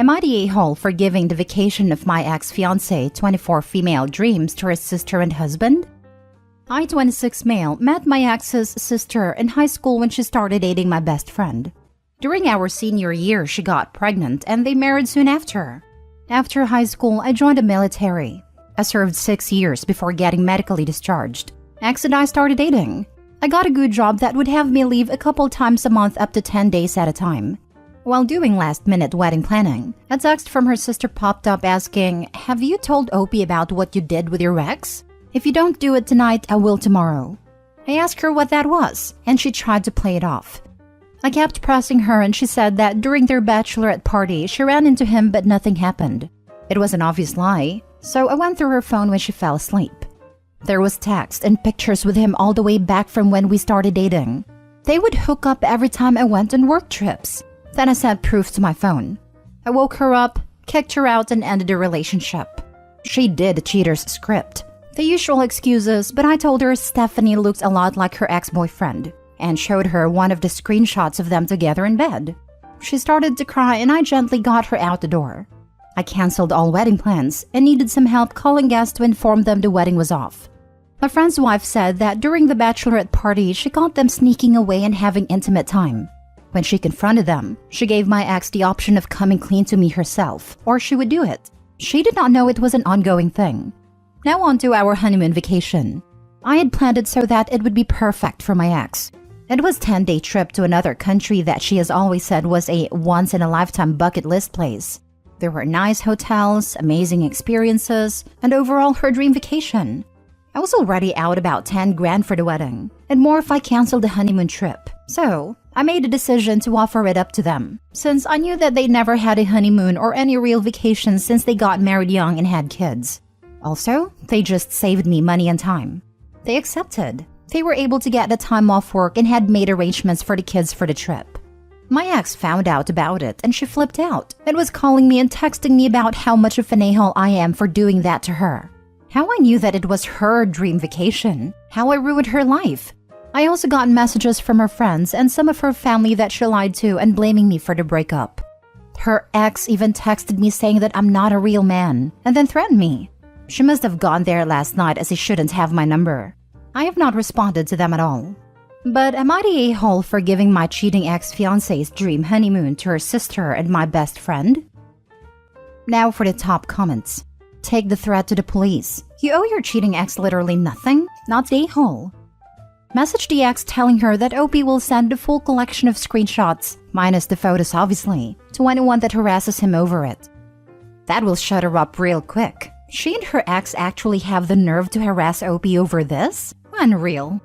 Am I the a-hole for giving the vacation of my ex-fiancé 24 female dreams to her sister and husband? I, 26 male, met my ex's sister in high school when she started dating my best friend. During our senior year, she got pregnant and they married soon after. After high school, I joined the military. I served 6 years before getting medically discharged. Ex and I started dating. I got a good job that would have me leave a couple times a month up to 10 days at a time. While doing last-minute wedding planning, a text from her sister popped up asking, "Have you told Opie about what you did with your ex? If you don't do it tonight, I will tomorrow." I asked her what that was, and she tried to play it off. I kept pressing her and she said that during their bachelorette party, she ran into him but nothing happened. It was an obvious lie, so I went through her phone when she fell asleep. There was text and pictures with him all the way back from when we started dating. They would hook up every time I went on work trips. Then I sent proof to my phone. I woke her up, kicked her out, and ended the relationship. She did the cheater's script. The usual excuses, but I told her Stephanie looked a lot like her ex-boyfriend and showed her one of the screenshots of them together in bed. She started to cry and I gently got her out the door. I canceled all wedding plans and needed some help calling guests to inform them the wedding was off. My friend's wife said that during the bachelorette party, she caught them sneaking away and having intimate time. When she confronted them, she gave my ex the option of coming clean to me herself, or she would do it. She did not know it was an ongoing thing. Now on to our honeymoon vacation. I had planned it so that it would be perfect for my ex. It was a 10-day trip to another country that she has always said was a once-in-a-lifetime bucket list place. There were nice hotels, amazing experiences, and overall her dream vacation. I was already out about 10 grand for the wedding, and more if I canceled the honeymoon trip. So, I made a decision to offer it up to them, since I knew that they never had a honeymoon or any real vacation since they got married young and had kids. Also, they just saved me money and time. They accepted. They were able to get the time off work and had made arrangements for the kids for the trip. My ex found out about it and she flipped out and was calling me and texting me about how much of an a-hole I am for doing that to her. How I knew that it was her dream vacation. How I ruined her life. I also got messages from her friends and some of her family that she lied to and blaming me for the breakup. Her ex even texted me saying that I'm not a real man and then threatened me. She must have gone there last night as he shouldn't have my number. I have not responded to them at all. But am I the a-hole for giving my cheating ex-fiancé's dream honeymoon to her sister and my best friend? Now for the top comments. Take the threat to the police. You owe your cheating ex literally nothing, not the a-hole. Message the ex telling her that Opie will send the full collection of screenshots, minus the photos obviously, to anyone that harasses him over it. That will shut her up real quick. She and her ex actually have the nerve to harass Opie over this? Unreal.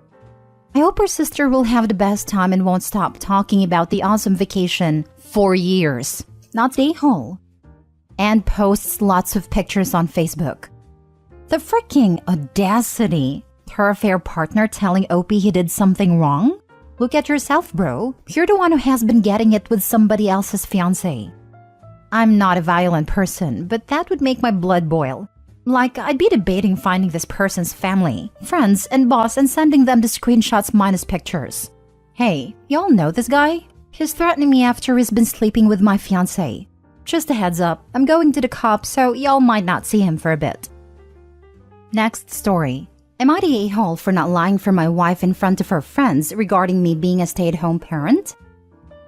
I hope her sister will have the best time and won't stop talking about the awesome vacation for years, not the a-hole. And posts lots of pictures on Facebook. The freaking audacity. Her affair partner telling Opie he did something wrong? Look at yourself, bro. You're the one who has been getting it with somebody else's fiancé. I'm not a violent person, but that would make my blood boil. Like, I'd be debating finding this person's family, friends, and boss and sending them the screenshots minus pictures. Hey, y'all know this guy? He's threatening me after he's been sleeping with my fiancé. Just a heads up, I'm going to the cops, so y'all might not see him for a bit. Next story. Am I the a-hole for not lying for my wife in front of her friends regarding me being a stay-at-home parent?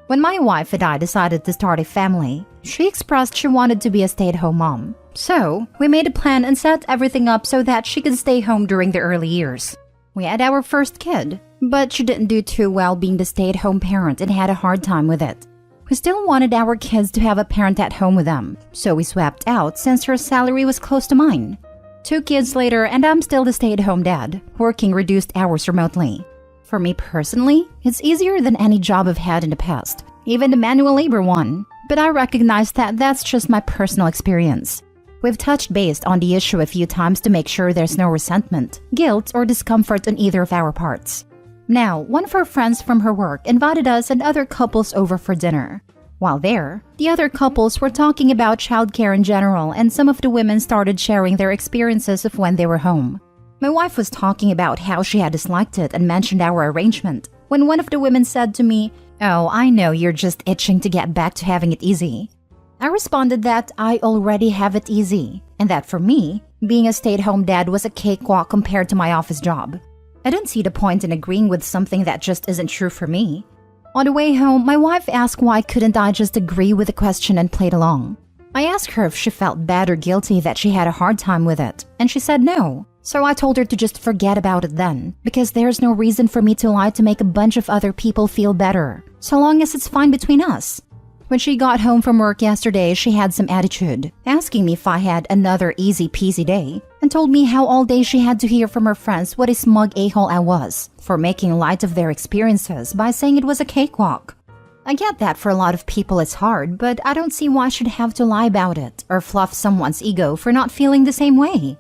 When my wife and I decided to start a family, she expressed she wanted to be a stay-at-home mom. So, we made a plan and set everything up so that she could stay home during the early years. We had our first kid, but she didn't do too well being the stay-at-home parent and had a hard time with it. We still wanted our kids to have a parent at home with them, so we swapped out since her salary was close to mine. 2 kids later and I'm still the stay-at-home dad, working reduced hours remotely. For me personally, it's easier than any job I've had in the past, even the manual labor one, but I recognize that that's just my personal experience. We've touched base on the issue a few times to make sure there's no resentment, guilt, or discomfort on either of our parts. Now, one of her friends from her work invited us and other couples over for dinner. While there, the other couples were talking about childcare in general and some of the women started sharing their experiences of when they were home. My wife was talking about how she had disliked it and mentioned our arrangement, when one of the women said to me, "Oh, I know you're just itching to get back to having it easy." I responded that I already have it easy, and that for me, being a stay-at-home dad was a cakewalk compared to my office job. I didn't see the point in agreeing with something that just isn't true for me. On the way home, my wife asked why couldn't I just agree with the question and played along. I asked her if she felt bad or guilty that she had a hard time with it, and she said no. So I told her to just forget about it then, because there's no reason for me to lie to make a bunch of other people feel better, so long as it's fine between us. When she got home from work yesterday, she had some attitude, asking me if I had another easy-peasy day, and told me how all day she had to hear from her friends what a smug a-hole I was for making light of their experiences by saying it was a cakewalk. I get that for a lot of people it's hard, but I don't see why I should have to lie about it or fluff someone's ego for not feeling the same way.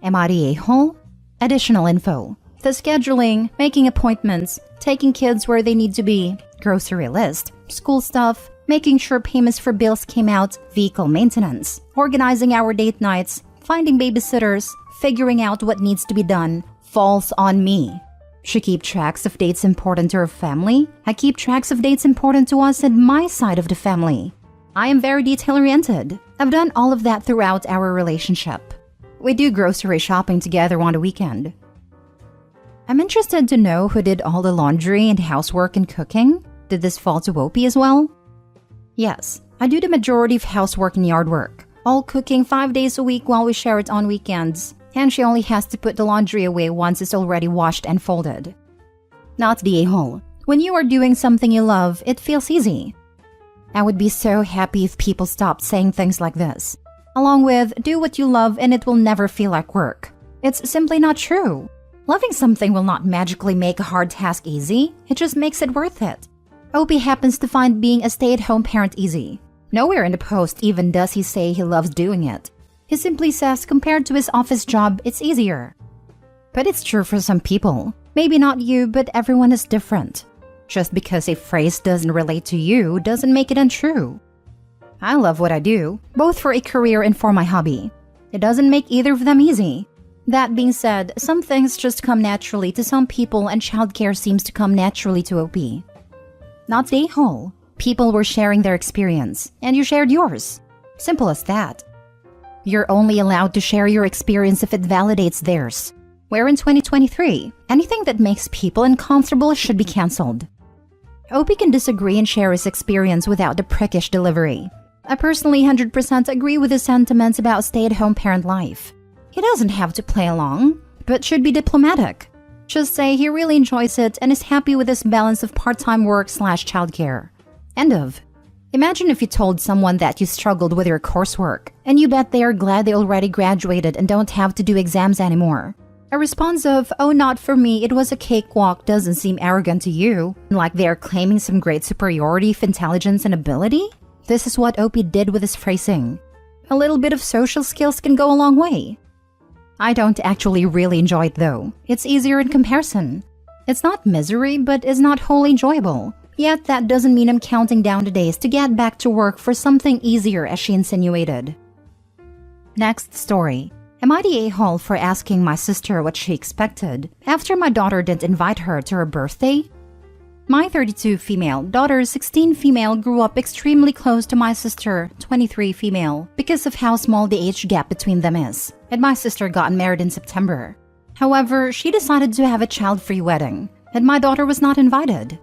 Am I the a-hole? Additional info. The scheduling, making appointments, taking kids where they need to be, grocery list, school stuff, making sure payments for bills came out, vehicle maintenance, organizing our date nights, finding babysitters, figuring out what needs to be done, falls on me. She keeps tracks of dates important to her family. I keep tracks of dates important to us and my side of the family. I am very detail-oriented. I've done all of that throughout our relationship. We do grocery shopping together on the weekend. I'm interested to know who did all the laundry and housework and cooking. Did this fall to Opie as well? Yes, I do the majority of housework and yard work, all cooking 5 days a week while we share it on weekends, and she only has to put the laundry away once it's already washed and folded. Not the a-hole. When you are doing something you love, it feels easy. I would be so happy if people stopped saying things like this, along with do what you love and it will never feel like work. It's simply not true. Loving something will not magically make a hard task easy, it just makes it worth it. Opie happens to find being a stay-at-home parent easy. Nowhere in the post even does he say he loves doing it. He simply says compared to his office job, it's easier. But it's true for some people. Maybe not you, but everyone is different. Just because a phrase doesn't relate to you doesn't make it untrue. I love what I do, both for a career and for my hobby. It doesn't make either of them easy. That being said, some things just come naturally to some people and childcare seems to come naturally to Opie. Not the a-hole. People were sharing their experience, and you shared yours. Simple as that. You're only allowed to share your experience if it validates theirs. We're in 2023. Anything that makes people uncomfortable should be cancelled. Opie can disagree and share his experience without the prickish delivery. I personally 100% agree with his sentiments about stay-at-home parent life. He doesn't have to play along, but should be diplomatic. Just say he really enjoys it and is happy with this balance of part-time work/childcare. End of. Imagine if you told someone that you struggled with your coursework, and you bet they are glad they already graduated and don't have to do exams anymore. A response of, oh, not for me, it was a cakewalk doesn't seem arrogant to you, like they are claiming some great superiority of intelligence and ability? This is what Opie did with his phrasing. A little bit of social skills can go a long way. I don't actually really enjoy it though. It's easier in comparison. It's not misery, but is not wholly enjoyable. Yet that doesn't mean I'm counting down the days to get back to work for something easier, as she insinuated. Next story. Am I the a-hole for asking my sister what she expected after my daughter didn't invite her to her birthday? My 32 female daughter, 16 female, grew up extremely close to my sister, 23 female, because of how small the age gap between them is, and my sister got married in September. However, she decided to have a child-free wedding, and my daughter was not invited.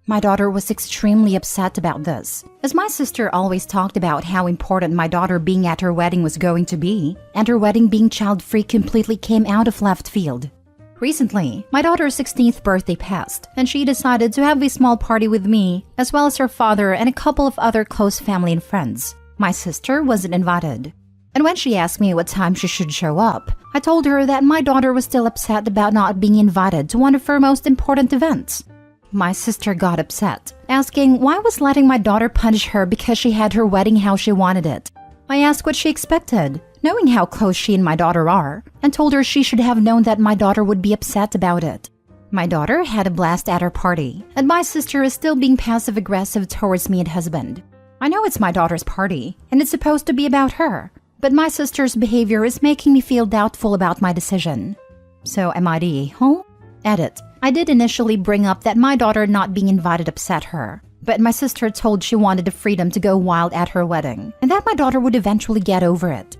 My daughter was extremely upset about this, as my sister always talked about how important my daughter being at her wedding was going to be, and her wedding being child-free completely came out of left field. Recently, my daughter's 16th birthday passed, and she decided to have a small party with me, as well as her father and a couple of other close family and friends. My sister wasn't invited. And when she asked me what time she should show up, I told her that my daughter was still upset about not being invited to one of her most important events. My sister got upset, asking why I was letting my daughter punish her because she had her wedding how she wanted it. I asked what she expected, knowing how close she and my daughter are, and told her she should have known that my daughter would be upset about it. My daughter had a blast at her party, and my sister is still being passive-aggressive towards me and husband. I know it's my daughter's party, and it's supposed to be about her, but my sister's behavior is making me feel doubtful about my decision. So am I the a-hole? Edit. I did initially bring up that my daughter not being invited upset her. But my sister told she wanted the freedom to go wild at her wedding, and that my daughter would eventually get over it.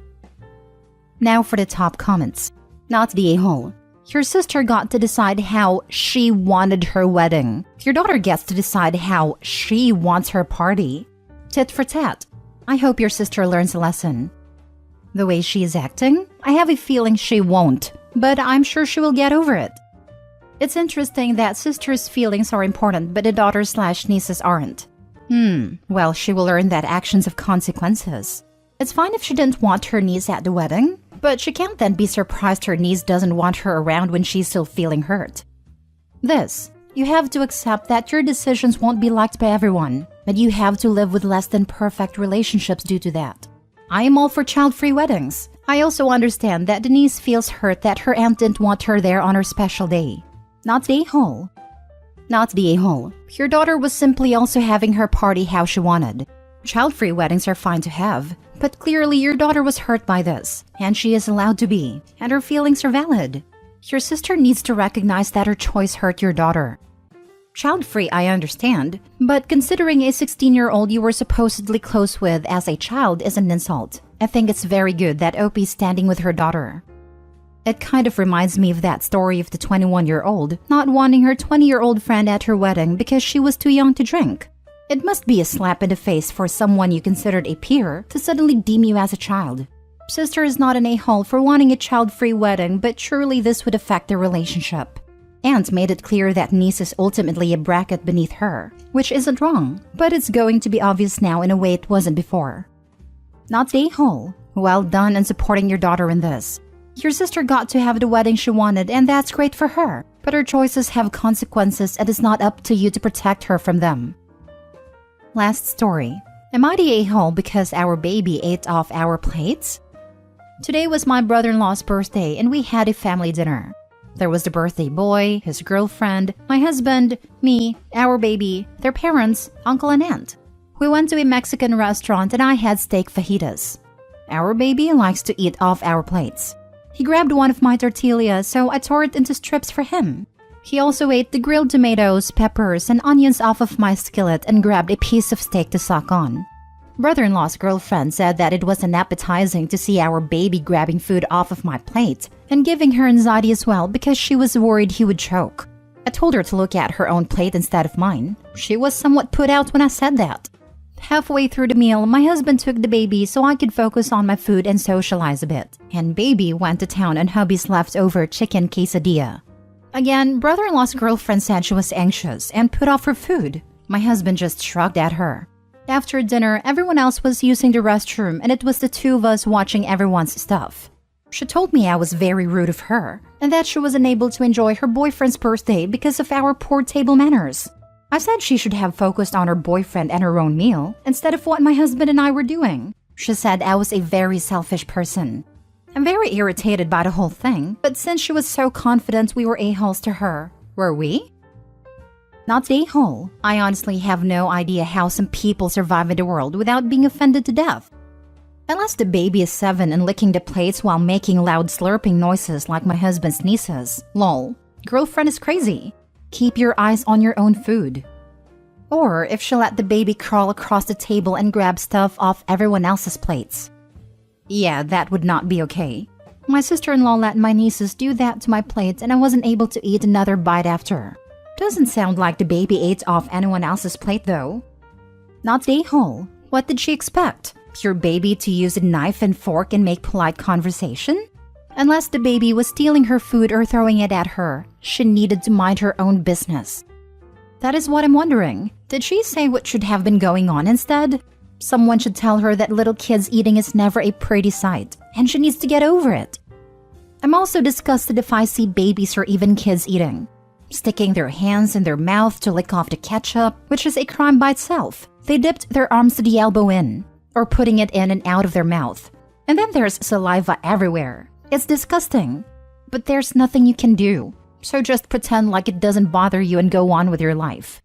Now for the top comments. Not the a-hole. Your sister got to decide how she wanted her wedding. Your daughter gets to decide how she wants her party. Tit for tat. I hope your sister learns a lesson. The way she is acting, I have a feeling she won't, but I'm sure she will get over it. It's interesting that sister's feelings are important, but the daughter/nieces aren't. Well, she will learn that actions have consequences. It's fine if she didn't want her niece at the wedding, but she can't then be surprised her niece doesn't want her around when she's still feeling hurt. You have to accept that your decisions won't be liked by everyone, but you have to live with less than perfect relationships due to that. I am all for child-free weddings. I also understand that Denise feels hurt that her aunt didn't want her there on her special day. Not the a-hole. Not the a-hole. Your daughter was simply also having her party how she wanted. Child-free weddings are fine to have, but clearly your daughter was hurt by this, and she is allowed to be, and her feelings are valid. Your sister needs to recognize that her choice hurt your daughter. Child-free, I understand, but considering a 16-year-old you were supposedly close with as a child is an insult. I think it's very good that Opie's standing with her daughter. It kind of reminds me of that story of the 21-year-old not wanting her 20-year-old friend at her wedding because she was too young to drink. It must be a slap in the face for someone you considered a peer to suddenly deem you as a child. Sister is not an a-hole for wanting a child-free wedding, but surely this would affect their relationship. Aunt made it clear that niece is ultimately a bracket beneath her, which isn't wrong, but it's going to be obvious now in a way it wasn't before. Not the a-hole. Well done in supporting your daughter in this. Your sister got to have the wedding she wanted, and that's great for her, but her choices have consequences and it's not up to you to protect her from them. Last story. Am I the a-hole because our baby ate off our plates? Today was my brother-in-law's birthday and we had a family dinner. There was the birthday boy, his girlfriend, my husband, me, our baby, their parents, uncle and aunt. We went to a Mexican restaurant and I had steak fajitas. Our baby likes to eat off our plates. He grabbed one of my tortillas, so I tore it into strips for him. He also ate the grilled tomatoes, peppers, and onions off of my skillet and grabbed a piece of steak to suck on. Brother-in-law's girlfriend said that it was unappetizing to see our baby grabbing food off of my plate and giving her anxiety as well because she was worried he would choke. I told her to look at her own plate instead of mine. She was somewhat put out when I said that. Halfway through the meal, my husband took the baby so I could focus on my food and socialize a bit, and baby went to town on hubby's leftover chicken quesadilla. Again, brother-in-law's girlfriend said she was anxious and put off her food. My husband just shrugged at her. After dinner, everyone else was using the restroom and it was the two of us watching everyone's stuff. She told me I was very rude of her and that she was unable to enjoy her boyfriend's birthday because of our poor table manners. I said she should have focused on her boyfriend and her own meal instead of what my husband and I were doing. She said I was a very selfish person. I'm very irritated by the whole thing, but since she was so confident we were a-holes to her, were we? Not a-hole. I honestly have no idea how some people survive in the world without being offended to death. Unless the baby is 7 and licking the plates while making loud slurping noises like my husband's nieces. Lol. Girlfriend is crazy. Keep your eyes on your own food. Or if she let the baby crawl across the table and grab stuff off everyone else's plates. Yeah, that would not be okay. My sister-in-law let my nieces do that to my plate and I wasn't able to eat another bite after. Doesn't sound like the baby ate off anyone else's plate though. Not the a-hole. What did she expect? Your baby to use a knife and fork and make polite conversation? Unless the baby was stealing her food or throwing it at her, she needed to mind her own business. That is what I'm wondering. Did she say what should have been going on instead? Someone should tell her that little kids eating is never a pretty sight, and she needs to get over it. I'm also disgusted if I see babies or even kids eating. Sticking their hands in their mouth to lick off the ketchup, which is a crime by itself. They dipped their arms to the elbow in, or putting it in and out of their mouth. And then there's saliva everywhere. It's disgusting. But there's nothing you can do. So just pretend like it doesn't bother you and go on with your life.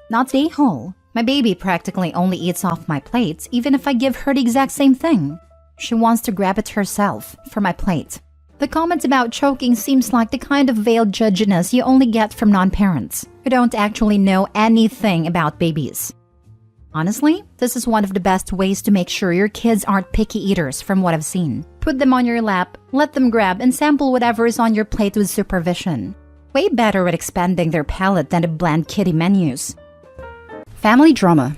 Not the a-hole. My baby practically only eats off my plate, even if I give her the exact same thing. She wants to grab it herself, from my plate. The comments about choking seems like the kind of veiled judginess you only get from non-parents who don't actually know anything about babies. Honestly, this is one of the best ways to make sure your kids aren't picky eaters from what I've seen. Put them on your lap, let them grab and sample whatever is on your plate with supervision. Way better at expanding their palate than the bland kiddie menus. Family drama.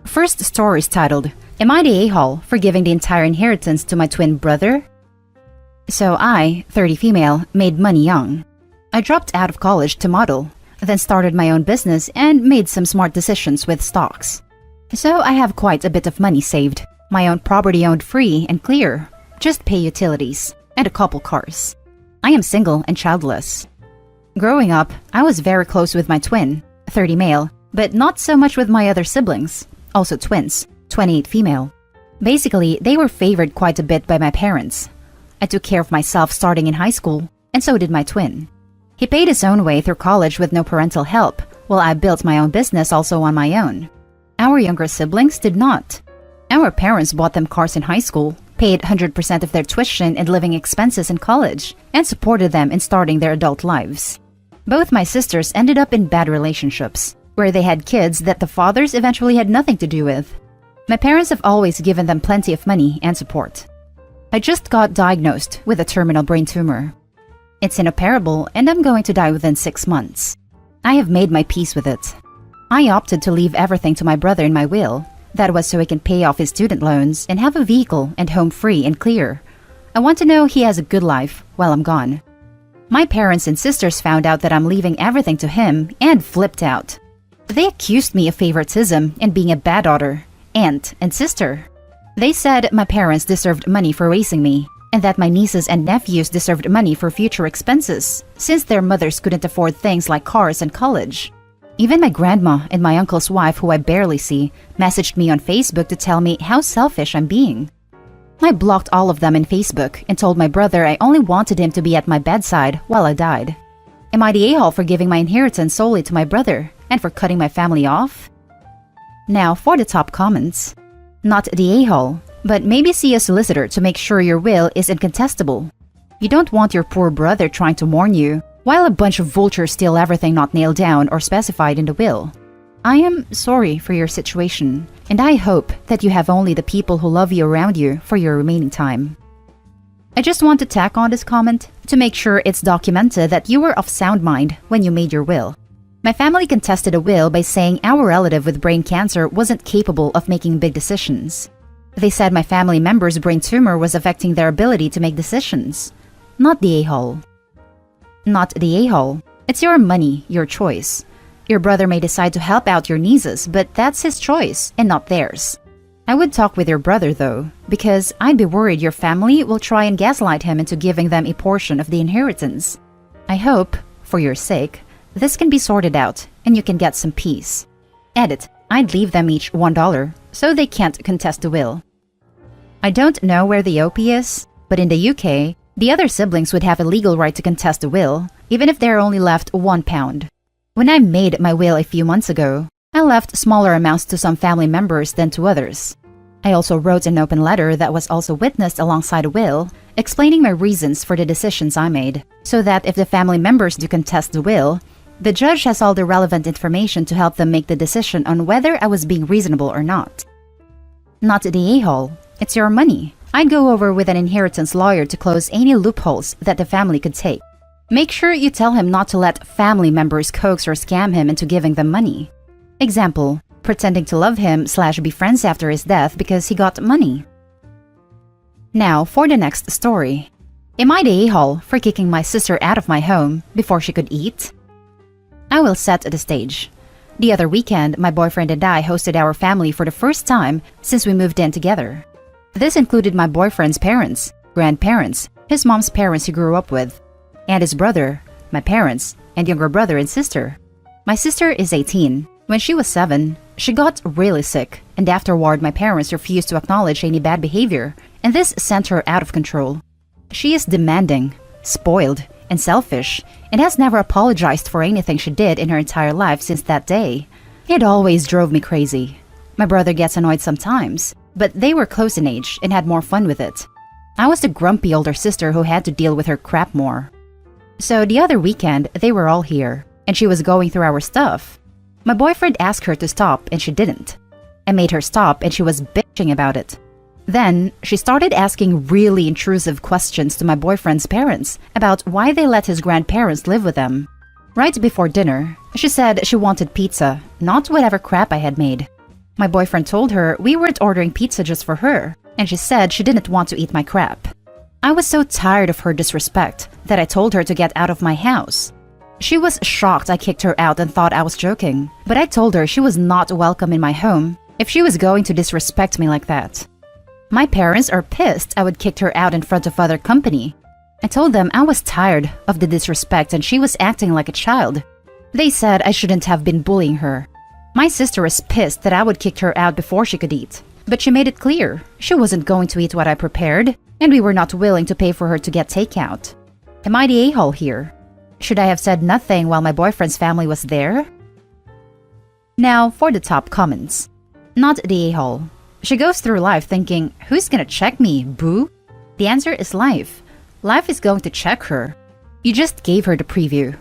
First story is titled, "Am I the a-hole for giving the entire inheritance to my twin brother?" So I, 30 female, made money young. I dropped out of college to model, then started my own business and made some smart decisions with stocks. So I have quite a bit of money saved, my own property owned free and clear, just pay utilities, and a couple cars. I am single and childless. Growing up, I was very close with my twin, 30 male, but not so much with my other siblings, also twins, 28 female. Basically, they were favored quite a bit by my parents. I took care of myself starting in high school, and so did my twin. He paid his own way through college with no parental help, while I built my own business also on my own. Our younger siblings did not. Our parents bought them cars in high school, paid 100% of their tuition and living expenses in college, and supported them in starting their adult lives. Both my sisters ended up in bad relationships, where they had kids that the fathers eventually had nothing to do with. My parents have always given them plenty of money and support. I just got diagnosed with a terminal brain tumor. It's inoperable and I'm going to die within 6 months. I have made my peace with it. I opted to leave everything to my brother in my will. That was so he can pay off his student loans and have a vehicle and home free and clear. I want to know he has a good life while I'm gone. My parents and sisters found out that I'm leaving everything to him and flipped out. They accused me of favoritism and being a bad daughter, aunt, and sister. They said my parents deserved money for raising me, and that my nieces and nephews deserved money for future expenses, since their mothers couldn't afford things like cars and college. Even my grandma and my uncle's wife, who I barely see, messaged me on Facebook to tell me how selfish I'm being. I blocked all of them in Facebook and told my brother I only wanted him to be at my bedside while I died. Am I the a-hole for giving my inheritance solely to my brother and for cutting my family off? Now for the top comments. Not the a-hole, but maybe see a solicitor to make sure your will is incontestable. You don't want your poor brother trying to mourn you, while a bunch of vultures steal everything not nailed down or specified in the will. I am sorry for your situation, and I hope that you have only the people who love you around you for your remaining time. I just want to tack on this comment to make sure it's documented that you were of sound mind when you made your will. My family contested a will by saying our relative with brain cancer wasn't capable of making big decisions. They said my family member's brain tumor was affecting their ability to make decisions. Not the a-hole. Not the a-hole. It's your money, your choice. Your brother may decide to help out your nieces, but that's his choice and not theirs. I would talk with your brother though, because I'd be worried your family will try and gaslight him into giving them a portion of the inheritance. I hope, for your sake, this can be sorted out and you can get some peace. Edit, I'd leave them each $1 so they can't contest the will. I don't know where the OP is, but in the UK, the other siblings would have a legal right to contest the will, even if they're only left £1. When I made my will a few months ago, I left smaller amounts to some family members than to others. I also wrote an open letter that was also witnessed alongside a will, explaining my reasons for the decisions I made, so that if the family members do contest the will, the judge has all the relevant information to help them make the decision on whether I was being reasonable or not. Not the a-hole. It's your money. I'd go over with an inheritance lawyer to close any loopholes that the family could take. Make sure you tell him not to let family members coax or scam him into giving them money. Example, pretending to love him/be friends after his death because he got money. Now for the next story. Am I the a-hole for kicking my sister out of my home before she could eat? I will set the stage. The other weekend, my boyfriend and I hosted our family for the first time since we moved in together. This included my boyfriend's parents, grandparents, his mom's parents he grew up with, and his brother, my parents, and younger brother and sister. My sister is 18. When she was 7, she got really sick, and afterward my parents refused to acknowledge any bad behavior, and this sent her out of control. She is demanding, spoiled, and selfish, and has never apologized for anything she did in her entire life since that day. It always drove me crazy. My brother gets annoyed sometimes, but they were close in age and had more fun with it. I was the grumpy older sister who had to deal with her crap more. So the other weekend, they were all here, and she was going through our stuff. My boyfriend asked her to stop, and she didn't. I made her stop, and she was bitching about it. Then, she started asking really intrusive questions to my boyfriend's parents about why they let his grandparents live with them. Right before dinner, she said she wanted pizza, not whatever crap I had made. My boyfriend told her we weren't ordering pizza just for her, and she said she didn't want to eat my crap. I was so tired of her disrespect that I told her to get out of my house. She was shocked I kicked her out and thought I was joking, but I told her she was not welcome in my home if she was going to disrespect me like that. My parents are pissed I would kick her out in front of other company. I told them I was tired of the disrespect and she was acting like a child. They said I shouldn't have been bullying her. My sister is pissed that I would kick her out before she could eat, but she made it clear she wasn't going to eat what I prepared, and we were not willing to pay for her to get takeout. Am I the a-hole here? Should I have said nothing while my boyfriend's family was there? Now for the top comments. Not the a-hole. She goes through life thinking, who's gonna check me, boo? The answer is life. Life is going to check her. You just gave her the preview.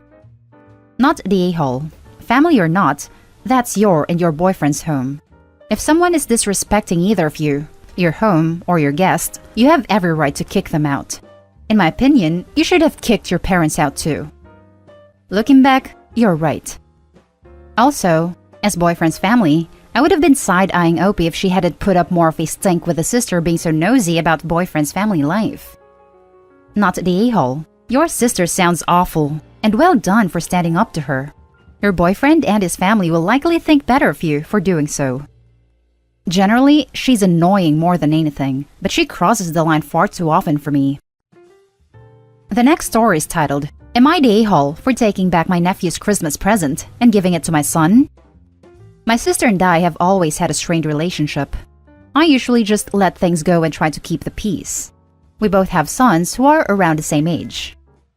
Not the a-hole. Family or not, that's your and your boyfriend's home. If someone is disrespecting either of you, your home or your guest, you have every right to kick them out. In my opinion, you should have kicked your parents out too. Looking back, you're right. Also, as boyfriend's family, I would have been side-eyeing Opie if she hadn't put up more of a stink with the sister being so nosy about boyfriend's family life. Not the a-hole. Your sister sounds awful, and well done for standing up to her. Your boyfriend and his family will likely think better of you for doing so. Generally, she's annoying more than anything, but she crosses the line far too often for me. The next story is titled, Am I the a-hole for taking back my nephew's Christmas present and giving it to my son? My sister and I have always had a strained relationship. I usually just let things go and try to keep the peace. We both have sons who are around the same age.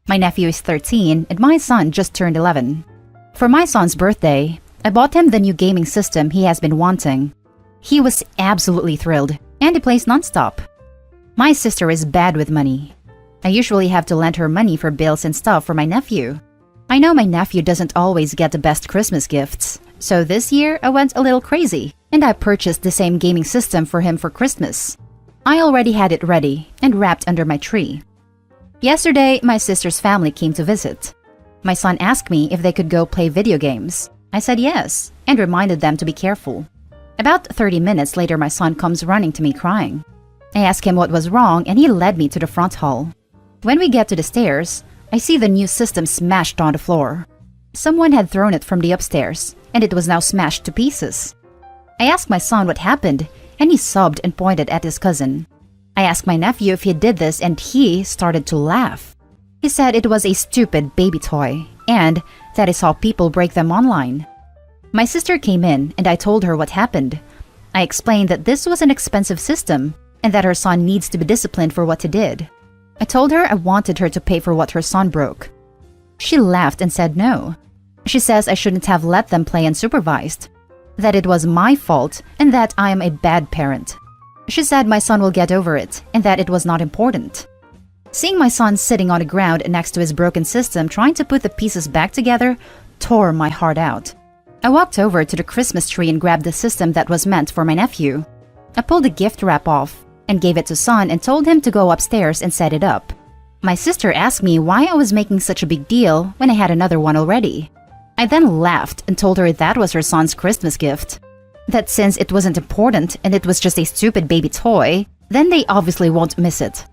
My nephew is 13 and my son just turned 11. For my son's birthday, I bought him the new gaming system he has been wanting. He was absolutely thrilled, and he plays nonstop. My sister is bad with money. I usually have to lend her money for bills and stuff for my nephew. I know my nephew doesn't always get the best Christmas gifts, so this year I went a little crazy, and I purchased the same gaming system for him for Christmas. I already had it ready and wrapped under my tree. Yesterday, my sister's family came to visit. My son asked me if they could go play video games. I said yes, and reminded them to be careful. About 30 minutes later, my son comes running to me crying. I asked him what was wrong, and he led me to the front hall. When we get to the stairs, I see the new system smashed on the floor. Someone had thrown it from the upstairs, and it was now smashed to pieces. I asked my son what happened, and he sobbed and pointed at his cousin. I asked my nephew if he did this, and he started to laugh. He said it was a stupid baby toy, and that is how people break them online. My sister came in, and I told her what happened. I explained that this was an expensive system, and that her son needs to be disciplined for what he did. I told her I wanted her to pay for what her son broke. She laughed and said no. She says I shouldn't have let them play unsupervised, that it was my fault, and that I am a bad parent. She said my son will get over it, and that it was not important. Seeing my son sitting on the ground next to his broken system trying to put the pieces back together tore my heart out. I walked over to the Christmas tree and grabbed the system that was meant for my nephew. I pulled the gift wrap off and gave it to son and told him to go upstairs and set it up. My sister asked me why I was making such a big deal when I had another one already. I then laughed and told her that was her son's Christmas gift. That since it wasn't important and it was just a stupid baby toy, then they obviously won't miss it.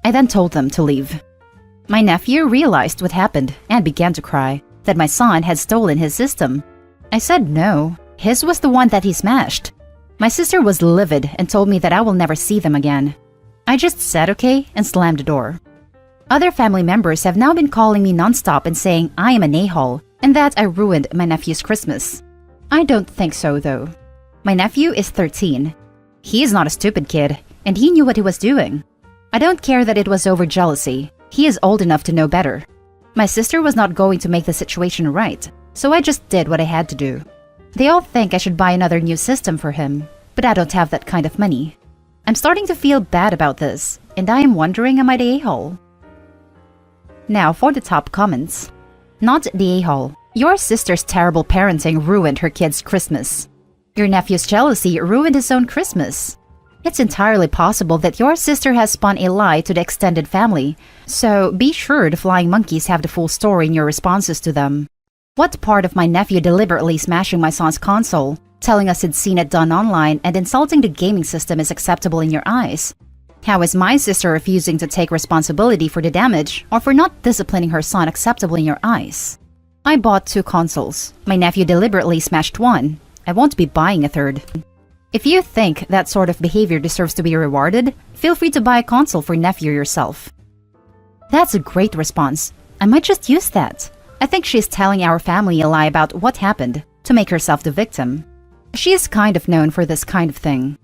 I then told them to leave. My nephew realized what happened and began to cry, that my son had stolen his system. I said no, his was the one that he smashed. My sister was livid and told me that I will never see them again. I just said okay and slammed the door. Other family members have now been calling me nonstop and saying I am an a-hole and that I ruined my nephew's Christmas. I don't think so though. My nephew is 13. He is not a stupid kid, and he knew what he was doing. I don't care that it was over jealousy. He is old enough to know better. My sister was not going to make the situation right, so I just did what I had to do. They all think I should buy another new system for him, but I don't have that kind of money. I'm starting to feel bad about this, and I am wondering, am I the a-hole? Now for the top comments. Not the a-hole. Your sister's terrible parenting ruined her kid's Christmas. Your nephew's jealousy ruined his own Christmas. It's entirely possible that your sister has spun a lie to the extended family, so be sure the flying monkeys have the full story in your responses to them. What part of my nephew deliberately smashing my son's console, telling us he'd seen it done online, and insulting the gaming system is acceptable in your eyes? How is my sister refusing to take responsibility for the damage or for not disciplining her son acceptable in your eyes? I bought 2 consoles. My nephew deliberately smashed one. I won't be buying a third. If you think that sort of behavior deserves to be rewarded, feel free to buy a console for nephew yourself. That's a great response. I might just use that. I think she's telling our family a lie about what happened to make herself the victim. She is kind of known for this kind of thing.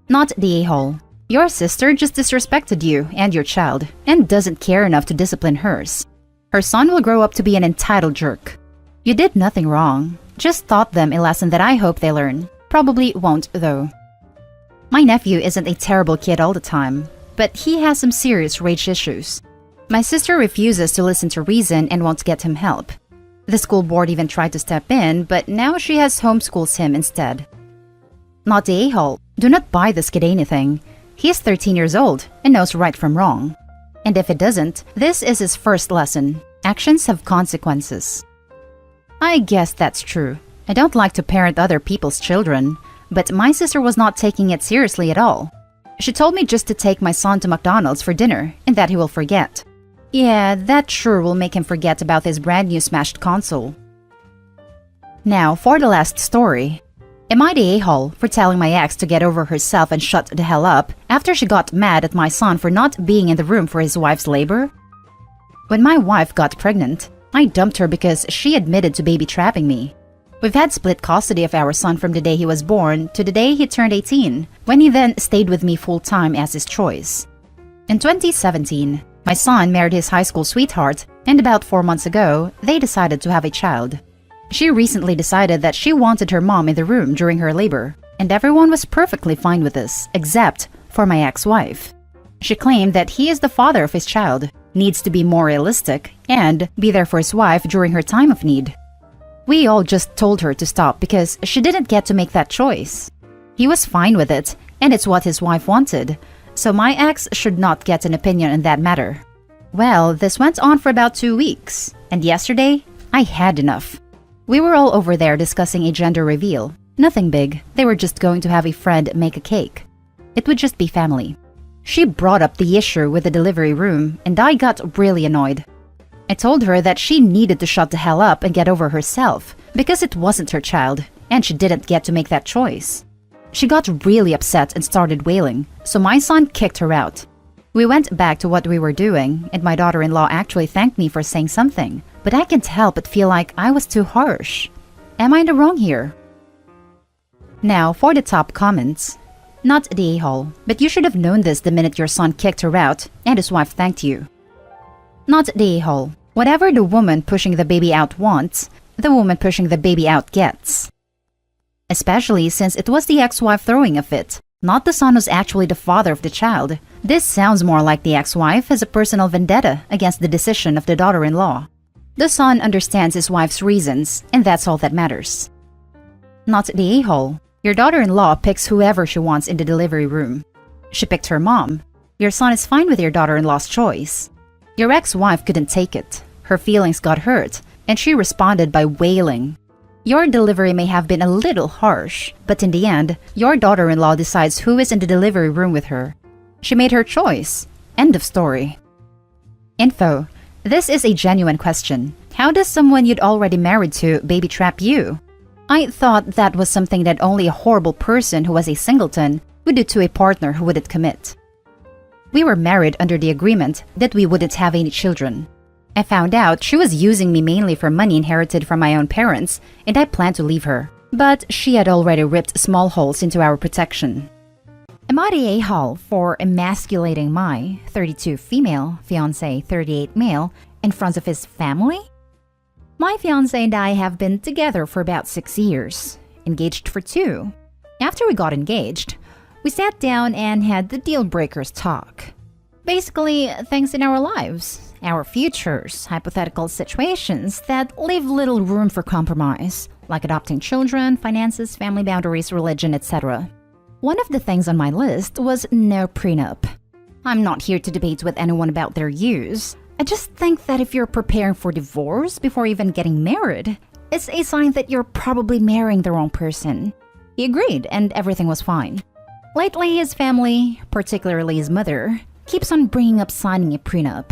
Not the a-hole. Your sister just disrespected you and your child and doesn't care enough to discipline hers. Her son will grow up to be an entitled jerk. You did nothing wrong. Just taught them a lesson that I hope they learn. Probably won't, though. My nephew isn't a terrible kid all the time, but he has some serious rage issues. My sister refuses to listen to reason and won't get him help. The school board even tried to step in, but now she has homeschools him instead. Not the a-hole. Do not buy this kid anything. He is 13 years old and knows right from wrong. And if he doesn't, this is his first lesson. Actions have consequences. I guess that's true. I don't like to parent other people's children, but my sister was not taking it seriously at all. She told me just to take my son to McDonald's for dinner and that he will forget. Yeah, that sure will make him forget about his brand new smashed console. Now for the last story. Am I the a-hole for telling my ex to get over herself and shut the hell up after she got mad at my son for not being in the room for his wife's labor? When my wife got pregnant, I dumped her because she admitted to baby trapping me. We've had split custody of our son from the day he was born to the day he turned 18, when he then stayed with me full-time as his choice. In 2017, my son married his high school sweetheart, and about 4 months ago, they decided to have a child. She recently decided that she wanted her mom in the room during her labor, and everyone was perfectly fine with this, except for my ex-wife. She claimed that he is the father of his child, needs to be more realistic, and be there for his wife during her time of need. We all just told her to stop because she didn't get to make that choice. He was fine with it, and it's what his wife wanted, so my ex should not get an opinion on that matter. Well, this went on for about 2 weeks, and yesterday, I had enough. We were all over there discussing a gender reveal. Nothing big, they were just going to have a friend make a cake. It would just be family. She brought up the issue with the delivery room, and I got really annoyed. I told her that she needed to shut the hell up and get over herself, because it wasn't her child, and she didn't get to make that choice. She got really upset and started wailing, so my son kicked her out. We went back to what we were doing, and my daughter-in-law actually thanked me for saying something, but I can't help but feel like I was too harsh. Am I in the wrong here? Now for the top comments. Not the a-hole, but you should have known this the minute your son kicked her out and his wife thanked you. Not the a-hole. Whatever the woman pushing the baby out wants, the woman pushing the baby out gets. Especially since it was the ex-wife throwing a fit, not the son who's actually the father of the child. This sounds more like the ex-wife has a personal vendetta against the decision of the daughter-in-law. The son understands his wife's reasons, and that's all that matters. Not the a-hole. Your daughter-in-law picks whoever she wants in the delivery room. She picked her mom. Your son is fine with your daughter-in-law's choice. Your ex-wife couldn't take it. Her feelings got hurt, and she responded by wailing. Your delivery may have been a little harsh, but in the end, your daughter-in-law decides who is in the delivery room with her. She made her choice. End of story. Info. This is a genuine question. How does someone you'd already married to baby trap you? I thought that was something that only a horrible person who was a singleton would do to a partner who wouldn't commit. We were married under the agreement that we wouldn't have any children. I found out she was using me mainly for money inherited from my own parents, and I planned to leave her. But she had already ripped small holes into our protection. Am I the a-hole for emasculating my 32 female, fiancé 38 male, in front of his family? My fiancé and I have been together for about 6 years, engaged for 2. After we got engaged, We sat down and had the deal breakers talk. Basically, things in our lives, our futures, hypothetical situations that leave little room for compromise, like adopting children, finances, family boundaries, religion, etc. One of the things on my list was no prenup. I'm not here to debate with anyone about their use. I just think that if you're preparing for divorce before even getting married, it's a sign that you're probably marrying the wrong person. He agreed, and everything was fine. Lately, his family, particularly his mother, keeps on bringing up signing a prenup.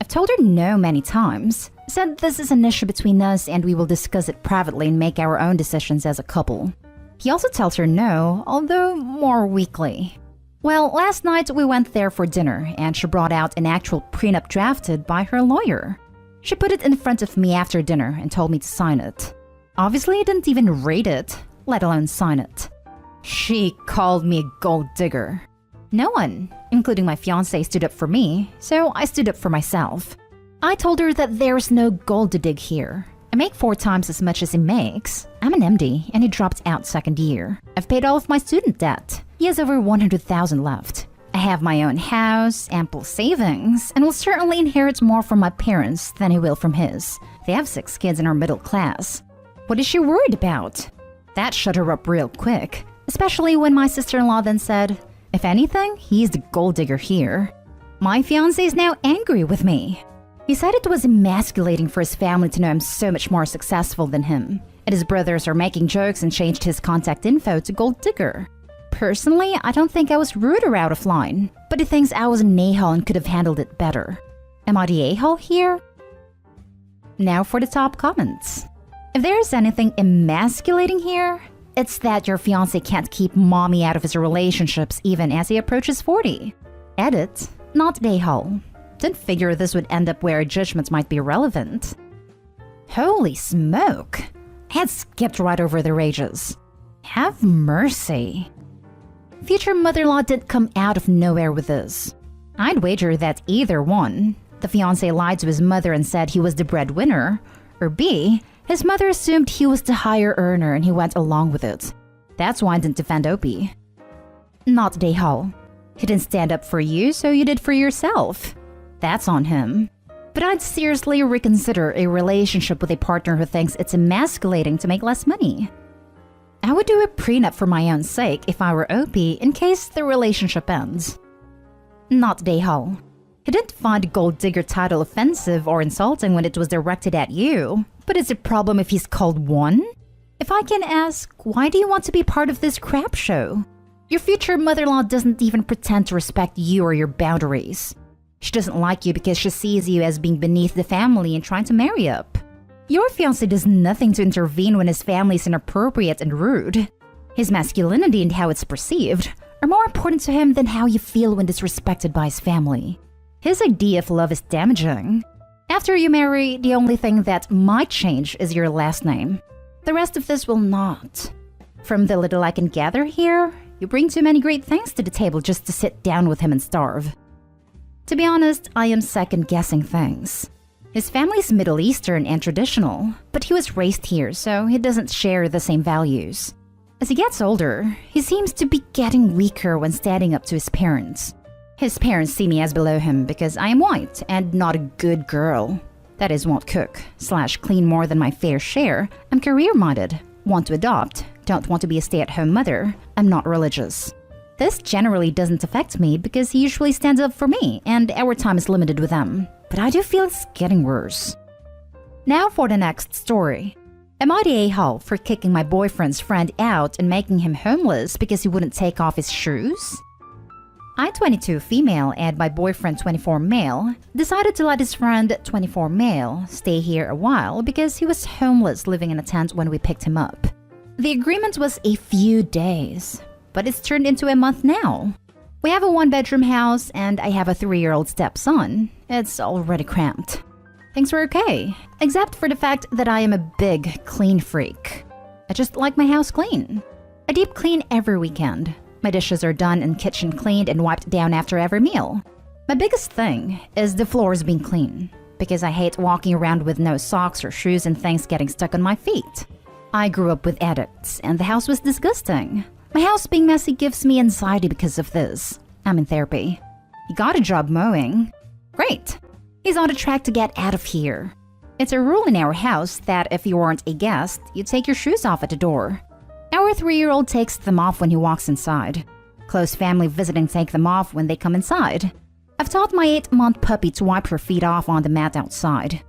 I've told her no many times, said this is an issue between us and we will discuss it privately and make our own decisions as a couple. He also tells her no, although more weakly. Well, last night we went there for dinner and she brought out an actual prenup drafted by her lawyer. She put it in front of me after dinner and told me to sign it. Obviously, I didn't even read it, let alone sign it. She called me a gold digger. No one, including my fiancé, stood up for me, so I stood up for myself. I told her that there's no gold to dig here. I make 4 times as much as he makes. I'm an MD and he dropped out second year. I've paid all of my student debt. He has over 100,000 left. I have my own house, ample savings, and will certainly inherit more from my parents than he will from his. They have 6 kids and are middle class. What is she worried about? That shut her up real quick, especially when my sister-in-law then said, if anything, he's the gold digger here. My fiancé is now angry with me. He said it was emasculating for his family to know I'm so much more successful than him, and his brothers are making jokes and changed his contact info to gold digger. Personally, I don't think I was rude or out of line, but he thinks I was an a-hole and could have handled it better. Am I the a-hole here? Now for the top comments. If there's anything emasculating here, it's that your fiancé can't keep mommy out of his relationships even as he approaches 40. Edit, not the a-hole. Didn't figure this would end up where judgments might be relevant. Holy smoke! I had skipped right over the rages. Have mercy. Future mother-in-law didn't come out of nowhere with this. I'd wager that either one, the fiancé lied to his mother and said he was the breadwinner, or B, his mother assumed he was the higher earner and he went along with it. That's why I didn't defend Opie. Not a-hole. He didn't stand up for you, so you did for yourself. That's on him. But I'd seriously reconsider a relationship with a partner who thinks it's emasculating to make less money. I would do a prenup for my own sake if I were Opie in case the relationship ends. Not a-hole. He didn't find gold digger title offensive or insulting when it was directed at you, but it's a problem if he's called one? If I can ask, why do you want to be part of this crap show? Your future mother-in-law doesn't even pretend to respect you or your boundaries. She doesn't like you because she sees you as being beneath the family and trying to marry up. Your fiancé does nothing to intervene when his family is inappropriate and rude. His masculinity and how it's perceived are more important to him than how you feel when disrespected by his family. His idea of love is damaging. After you marry, the only thing that might change is your last name. The rest of this will not. From the little I can gather here, you bring too many great things to the table just to sit down with him and starve. To be honest, I am second-guessing things. His family's Middle Eastern and traditional, but he was raised here, so he doesn't share the same values. As he gets older, he seems to be getting weaker when standing up to his parents. His parents see me as below him because I am white and not a good girl. That is, won't cook, / clean more than my fair share. I'm career-minded, want to adopt, don't want to be a stay-at-home mother. I'm not religious. This generally doesn't affect me because he usually stands up for me and our time is limited with them. But I do feel it's getting worse. Now for the next story. Am I the a-hole for kicking my boyfriend's friend out and making him homeless because he wouldn't take off his shoes? I, 22 female, and my boyfriend, 24 male, decided to let his friend, 24 male, stay here a while because he was homeless living in a tent when we picked him up. The agreement was a few days, but it's turned into a month now. We have a 1-bedroom house and I have a 3-year-old stepson. It's already cramped. Things were okay, except for the fact that I am a big clean freak. I just like my house clean. I deep clean every weekend. My dishes are done and kitchen cleaned and wiped down after every meal. My biggest thing is the floors being clean, because I hate walking around with no socks or shoes and things getting stuck on my feet. I grew up with addicts and the house was disgusting. My house being messy gives me anxiety because of this. I'm in therapy. He got a job mowing. Great. He's on a track to get out of here. It's a rule in our house that if you aren't a guest, you take your shoes off at the door. Our 3-year-old takes them off when he walks inside. Close family visiting take them off when they come inside. I've taught my 8-month puppy to wipe her feet off on the mat outside.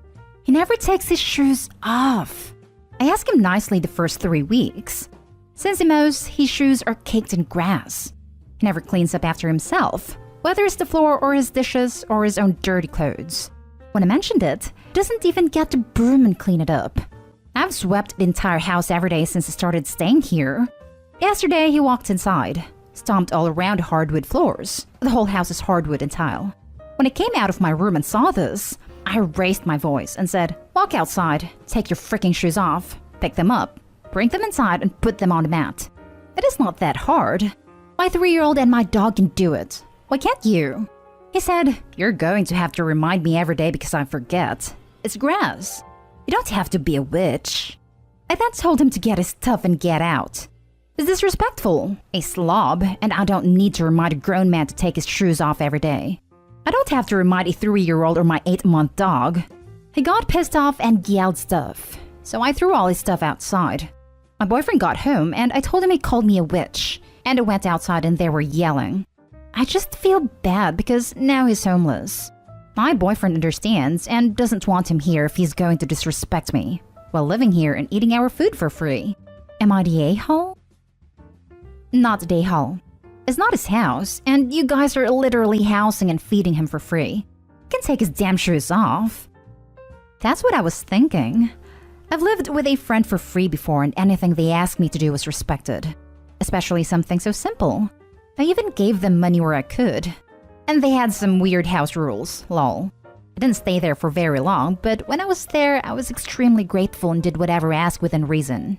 He never takes his shoes off. I ask him nicely the first 3 weeks. Since he mows, his shoes are caked in grass. He never cleans up after himself, whether it's the floor or his dishes or his own dirty clothes. When I mentioned it, he doesn't even get the broom and clean it up. I've swept the entire house every day since I started staying here. Yesterday, he walked inside, stomped all around hardwood floors. The whole house is hardwood and tile. When I came out of my room and saw this, I raised my voice and said, "Walk outside, take your freaking shoes off, pick them up, bring them inside and put them on the mat." It is not that hard. My 3-year-old and my dog can do it. Why can't you? He said, "You're going to have to remind me every day because I forget. It's grass. You don't have to be a witch." I then told him to get his stuff and get out. It's disrespectful, a slob, and I don't need to remind a grown man to take his shoes off every day. I don't have to remind a 3-year-old or my 8-month dog. He got pissed off and yelled stuff, so I threw all his stuff outside. My boyfriend got home and I told him he called me a witch, and I went outside and they were yelling. I just feel bad because now he's homeless. My boyfriend understands and doesn't want him here if he's going to disrespect me while living here and eating our food for free. Am I the a-hole? Not the a-hole. It's not his house, and you guys are literally housing and feeding him for free. He can take his damn shoes off. That's what I was thinking. I've lived with a friend for free before and anything they asked me to do was respected. Especially something so simple. I even gave them money where I could. And they had some weird house rules, lol. I didn't stay there for very long, but when I was there, I was extremely grateful and did whatever asked within reason.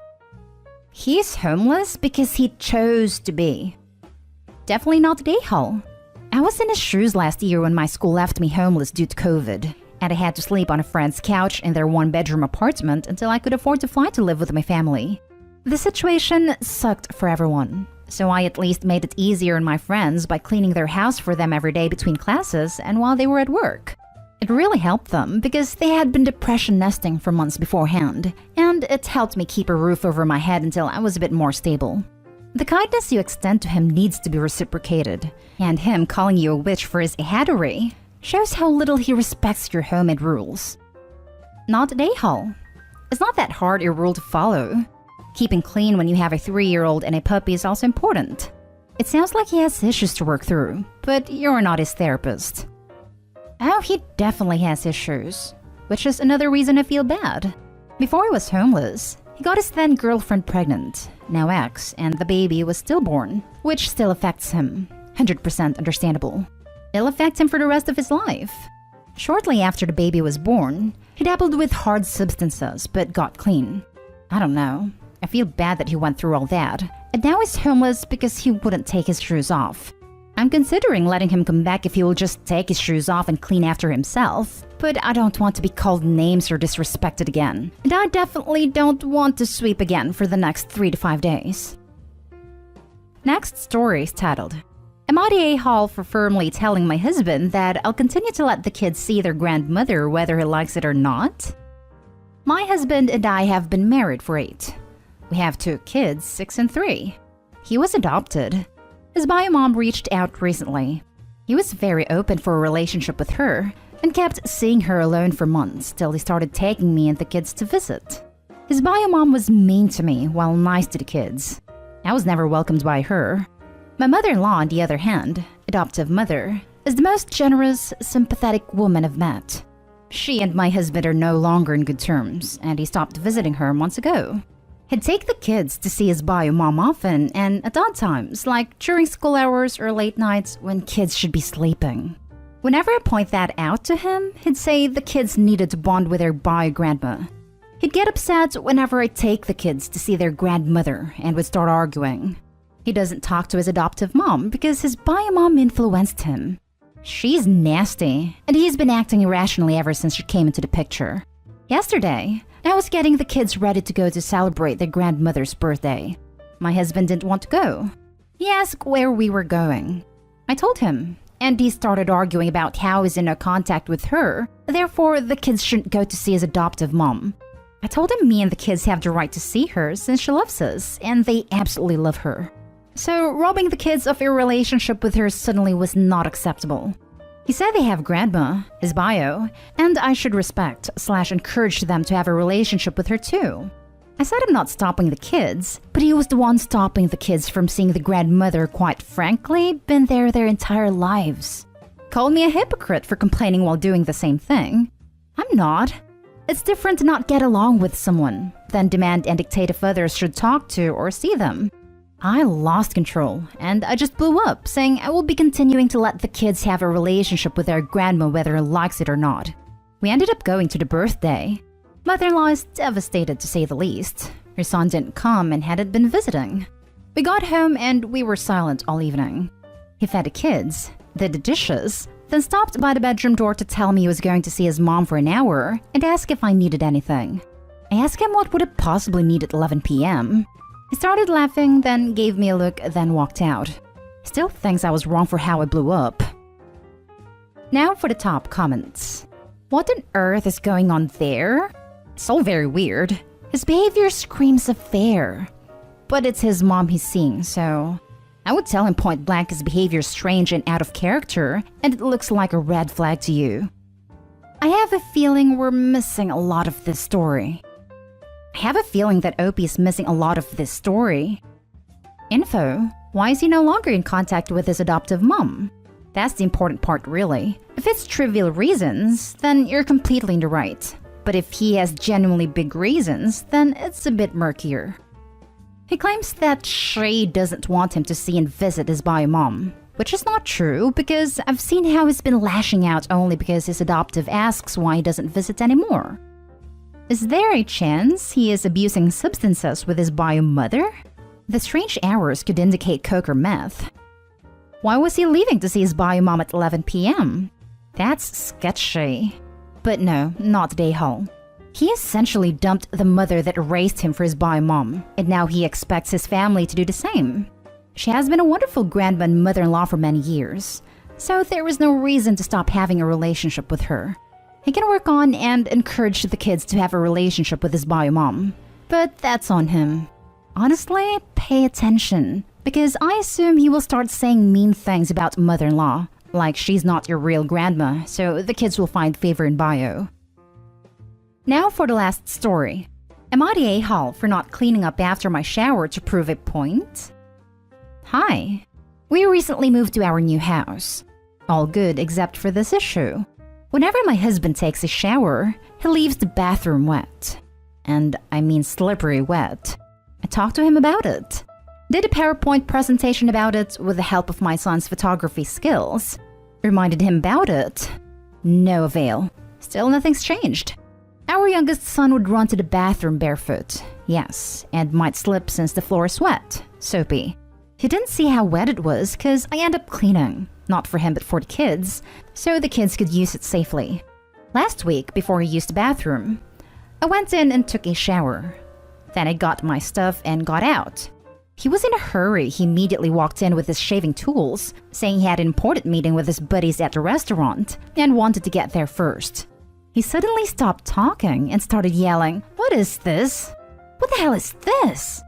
He's homeless because he chose to be. Definitely not the a-hole. I was in his shoes last year when my school left me homeless due to COVID, and I had to sleep on a friend's couch in their 1-bedroom apartment until I could afford to fly to live with my family. The situation sucked for everyone, so I at least made it easier on my friends by cleaning their house for them every day between classes and while they were at work. It really helped them because they had been depression nesting for months beforehand, and it helped me keep a roof over my head until I was a bit more stable. The kindness you extend to him needs to be reciprocated, and him calling you a witch for his ahatery shows how little he respects your homemade rules. Not an a-hole. It's not that hard a rule to follow. Keeping clean when you have a 3-year-old and a puppy is also important. It sounds like he has issues to work through, but you're not his therapist. Oh, he definitely has issues, which is another reason I feel bad. Before he was homeless, he got his then girlfriend pregnant, now ex, and the baby was stillborn, which still affects him. 100% understandable. It'll affect him for the rest of his life. Shortly after the baby was born, he dabbled with hard substances but got clean. I don't know. I feel bad that he went through all that, and now he's homeless because he wouldn't take his shoes off. I'm considering letting him come back if he will just take his shoes off and clean after himself, but I don't want to be called names or disrespected again, and I definitely don't want to sweep again for the next 3 to 5 days. Next story is titled, "Am I the a-hole for firmly telling my husband that I'll continue to let the kids see their grandmother whether he likes it or not?" My husband and I have been married for 8. We have 2 kids, 6 and 3. He was adopted. His bio mom reached out recently. He was very open for a relationship with her and kept seeing her alone for months till he started taking me and the kids to visit. His bio mom was mean to me while nice to the kids. I was never welcomed by her. My mother-in-law, on the other hand, adoptive mother, is the most generous, sympathetic woman I've met. She and my husband are no longer in good terms, and he stopped visiting her months ago. He'd take the kids to see his bio mom often and at odd times, like during school hours or late nights when kids should be sleeping. Whenever I point that out to him, he'd say the kids needed to bond with their bio grandma. He'd get upset whenever I take the kids to see their grandmother and would start arguing. He doesn't talk to his adoptive mom because his bio mom influenced him. She's nasty, and he's been acting irrationally ever since she came into the picture. Yesterday, I was getting the kids ready to go to celebrate their grandmother's birthday. My husband didn't want to go. He asked where we were going. I told him, and he started arguing about how he's in no contact with her, therefore the kids shouldn't go to see his adoptive mom. I told him me and the kids have the right to see her since she loves us, and they absolutely love her. So robbing the kids of a relationship with her suddenly was not acceptable. He said they have grandma, his bio, and I should respect/encourage them to have a relationship with her too. I said I'm not stopping the kids, but he was the one stopping the kids from seeing the grandmother, quite frankly, been there their entire lives. Called me a hypocrite for complaining while doing the same thing. I'm not. It's different to not get along with someone than demand and dictate if others should talk to or see them. I lost control, and I just blew up, saying I will be continuing to let the kids have a relationship with their grandma whether he likes it or not. We ended up going to the birthday. Mother-in-law is devastated to say the least. Her son didn't come and hadn't been visiting. We got home and we were silent all evening. He fed the kids, did the dishes, then stopped by the bedroom door to tell me he was going to see his mom for an hour and ask if I needed anything. I asked him what would it possibly need at 11 p.m. He started laughing, then gave me a look, then walked out. Still thinks I was wrong for how I blew up. Now for the top comments. What on earth is going on there? It's all very weird. His behavior screams affair. But it's his mom he's seeing, so I would tell him point blank his behavior is strange and out of character, and it looks like a red flag to you. I have a feeling we're missing a lot of this story. I have a feeling that Opie is missing a lot of this story. Info: why is he no longer in contact with his adoptive mom? That's the important part, really. If it's trivial reasons, then you're completely in the right. But if he has genuinely big reasons, then it's a bit murkier. He claims that she doesn't want him to see and visit his bio mom, which is not true because I've seen how he's been lashing out only because his adoptive asks why he doesn't visit anymore. Is there a chance he is abusing substances with his bio mother? The strange hours could indicate coke or meth. Why was he leaving to see his bio mom at 11 p.m.? That's sketchy. But no, not Dayhall. He essentially dumped the mother that raised him for his bio mom, and now he expects his family to do the same. She has been a wonderful grandma and mother-in-law for many years, so there was no reason to stop having a relationship with her. He can work on and encourage the kids to have a relationship with his bio mom, but that's on him. Honestly, pay attention, because I assume he will start saying mean things about mother-in-law, like she's not your real grandma, so the kids will find favor in bio. Now for the last story. Am I the a-hole for not cleaning up after my shower to prove a point? Hi. We recently moved to our new house. All good except for this issue. Whenever my husband takes a shower, he leaves the bathroom wet. And I mean slippery wet. I talked to him about it. Did a PowerPoint presentation about it with the help of my son's photography skills. Reminded him about it. No avail. Still nothing's changed. Our youngest son would run to the bathroom barefoot. Yes, and might slip since the floor is wet. Soapy. He didn't see how wet it was cause I end up cleaning. Not for him but for the kids, so the kids could use it safely. Last week, before he used the bathroom, I went in and took a shower. Then I got my stuff and got out. He was in a hurry. He immediately walked in with his shaving tools, saying he had an important meeting with his buddies at the restaurant and wanted to get there first. He suddenly stopped talking and started yelling, "What is this? What the hell is this?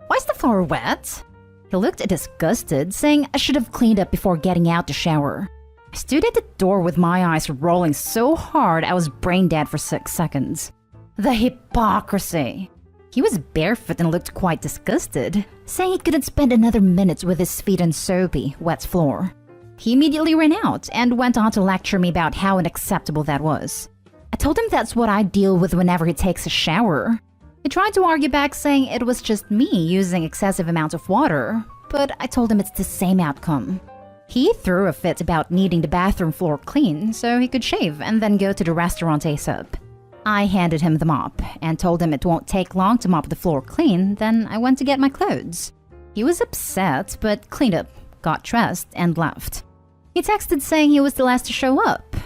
Why is the floor wet?" He looked disgusted, saying I should have cleaned up before getting out the shower. I stood at the door with my eyes rolling so hard I was brain dead for 6 seconds. The hypocrisy! He was barefoot and looked quite disgusted, saying he couldn't spend another minute with his feet on soapy, wet floor. He immediately ran out and went on to lecture me about how unacceptable that was. I told him that's what I deal with whenever he takes a shower. He tried to argue back, saying it was just me using excessive amounts of water, but I told him it's the same outcome. He threw a fit about needing the bathroom floor clean so he could shave and then go to the restaurant ASAP. I handed him the mop and told him it won't take long to mop the floor clean, then I went to get my clothes. He was upset, but cleaned up, got dressed, and left. He texted saying he was the last to show up.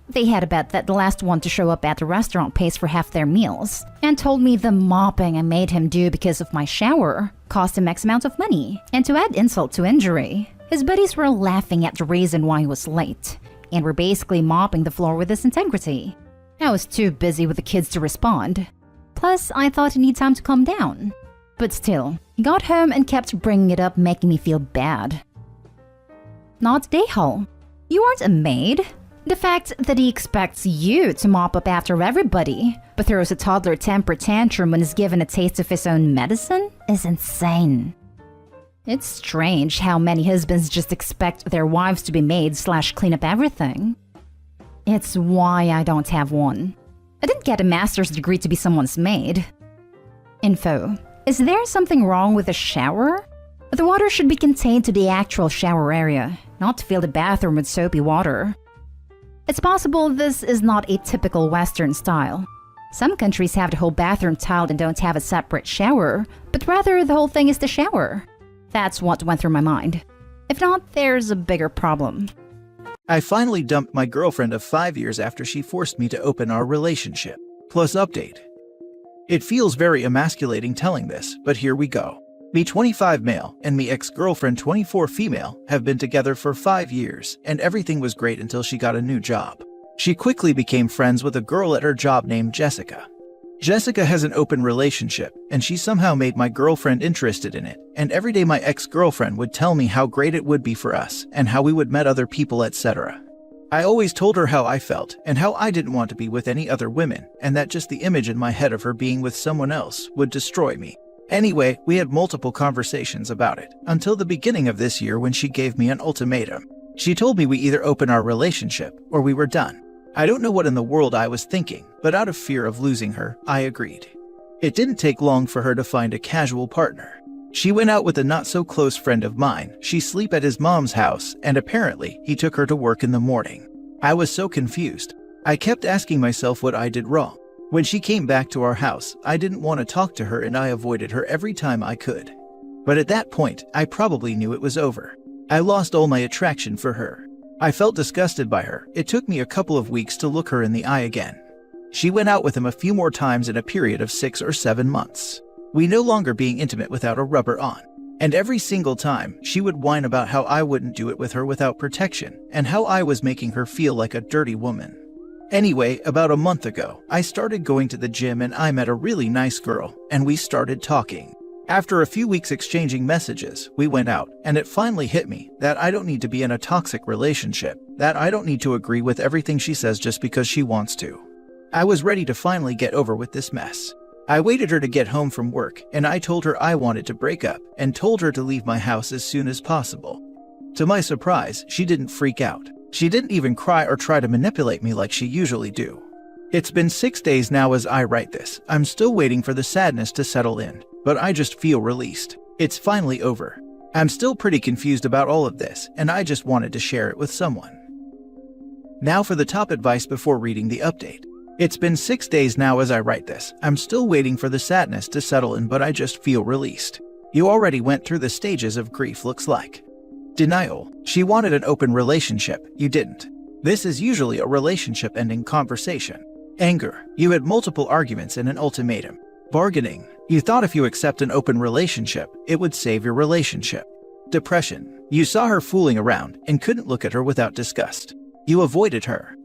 They had a bet that the last one to show up at the restaurant pays for half their meals, and told me the mopping I made him do because of my shower cost him X amount of money. And to add insult to injury, his buddies were laughing at the reason why he was late, and were basically mopping the floor with his integrity. I was too busy with the kids to respond. Plus, I thought he needed time to calm down. But still, he got home and kept bringing it up, making me feel bad. Not Dehal. You aren't a maid. The fact that he expects you to mop up after everybody, but throws a toddler temper tantrum when he's given a taste of his own medicine, is insane. It's strange how many husbands just expect their wives to be maids/clean up everything. It's why I don't have one. I didn't get a master's degree to be someone's maid. Info. Is there something wrong with the shower? The water should be contained to the actual shower area, not to fill the bathroom with soapy water. It's possible this is not a typical Western style. Some countries have the whole bathroom tiled and don't have a separate shower, but rather the whole thing is the shower. That's what went through my mind. If not, there's a bigger problem. I finally dumped my girlfriend of 5 years after she forced me to open our relationship. Plus update. It feels very emasculating telling this, but here we go. Me 25 male and me ex-girlfriend 24 female have been together for 5 years, and everything was great until she got a new job. She quickly became friends with a girl at her job named Jessica. Jessica has an open relationship, and she somehow made my girlfriend interested in it, and every day my ex-girlfriend would tell me how great it would be for us, and how we would met other people, etc. I always told her how I felt, and how I didn't want to be with any other women, and that just the image in my head of her being with someone else would destroy me. Anyway, we had multiple conversations about it, until the beginning of this year when she gave me an ultimatum. She told me we either open our relationship, or we were done. I don't know what in the world I was thinking, but out of fear of losing her, I agreed. It didn't take long for her to find a casual partner. She went out with a not-so-close friend of mine. She slept at his mom's house, and apparently, he took her to work in the morning. I was so confused. I kept asking myself what I did wrong. When she came back to our house, I didn't want to talk to her and I avoided her every time I could. But at that point, I probably knew it was over. I lost all my attraction for her. I felt disgusted by her. It took me a couple of weeks to look her in the eye again. She went out with him a few more times in a period of 6 or 7 months. We no longer being intimate without a rubber on. And every single time, she would whine about how I wouldn't do it with her without protection, and how I was making her feel like a dirty woman. Anyway, about a month ago, I started going to the gym and I met a really nice girl, and we started talking. After a few weeks exchanging messages, we went out, and it finally hit me that I don't need to be in a toxic relationship, that I don't need to agree with everything she says just because she wants to. I was ready to finally get over with this mess. I waited her to get home from work, and I told her I wanted to break up, and told her to leave my house as soon as possible. To my surprise, she didn't freak out. She didn't even cry or try to manipulate me like she usually do. It's been 6 days now as I write this. I'm still waiting for the sadness to settle in, but I just feel released. It's finally over. I'm still pretty confused about all of this, and I just wanted to share it with someone. Now for the top advice before reading the update. It's been 6 days now as I write this. I'm still waiting for the sadness to settle in, but I just feel released. You already went through the stages of grief, looks like. Denial. She wanted an open relationship. You didn't. This is usually a relationship-ending conversation. Anger. You had multiple arguments and an ultimatum. Bargaining. You thought if you accept an open relationship, it would save your relationship. Depression. You saw her fooling around and couldn't look at her without disgust. You avoided her.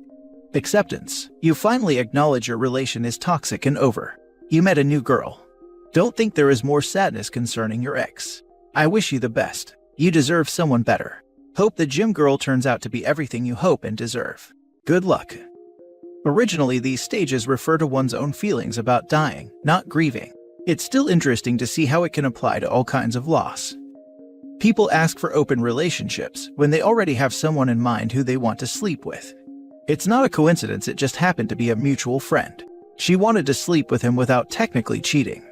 Acceptance. You finally acknowledge your relation is toxic and over. You met a new girl. Don't think there is more sadness concerning your ex. I wish you the best. You deserve someone better. Hope the gym girl turns out to be everything you hope and deserve. Good luck. Originally, these stages refer to one's own feelings about dying, not grieving. It's still interesting to see how it can apply to all kinds of loss. People ask for open relationships when they already have someone in mind who they want to sleep with. It's not a coincidence, it just happened to be a mutual friend. She wanted to sleep with him without technically cheating.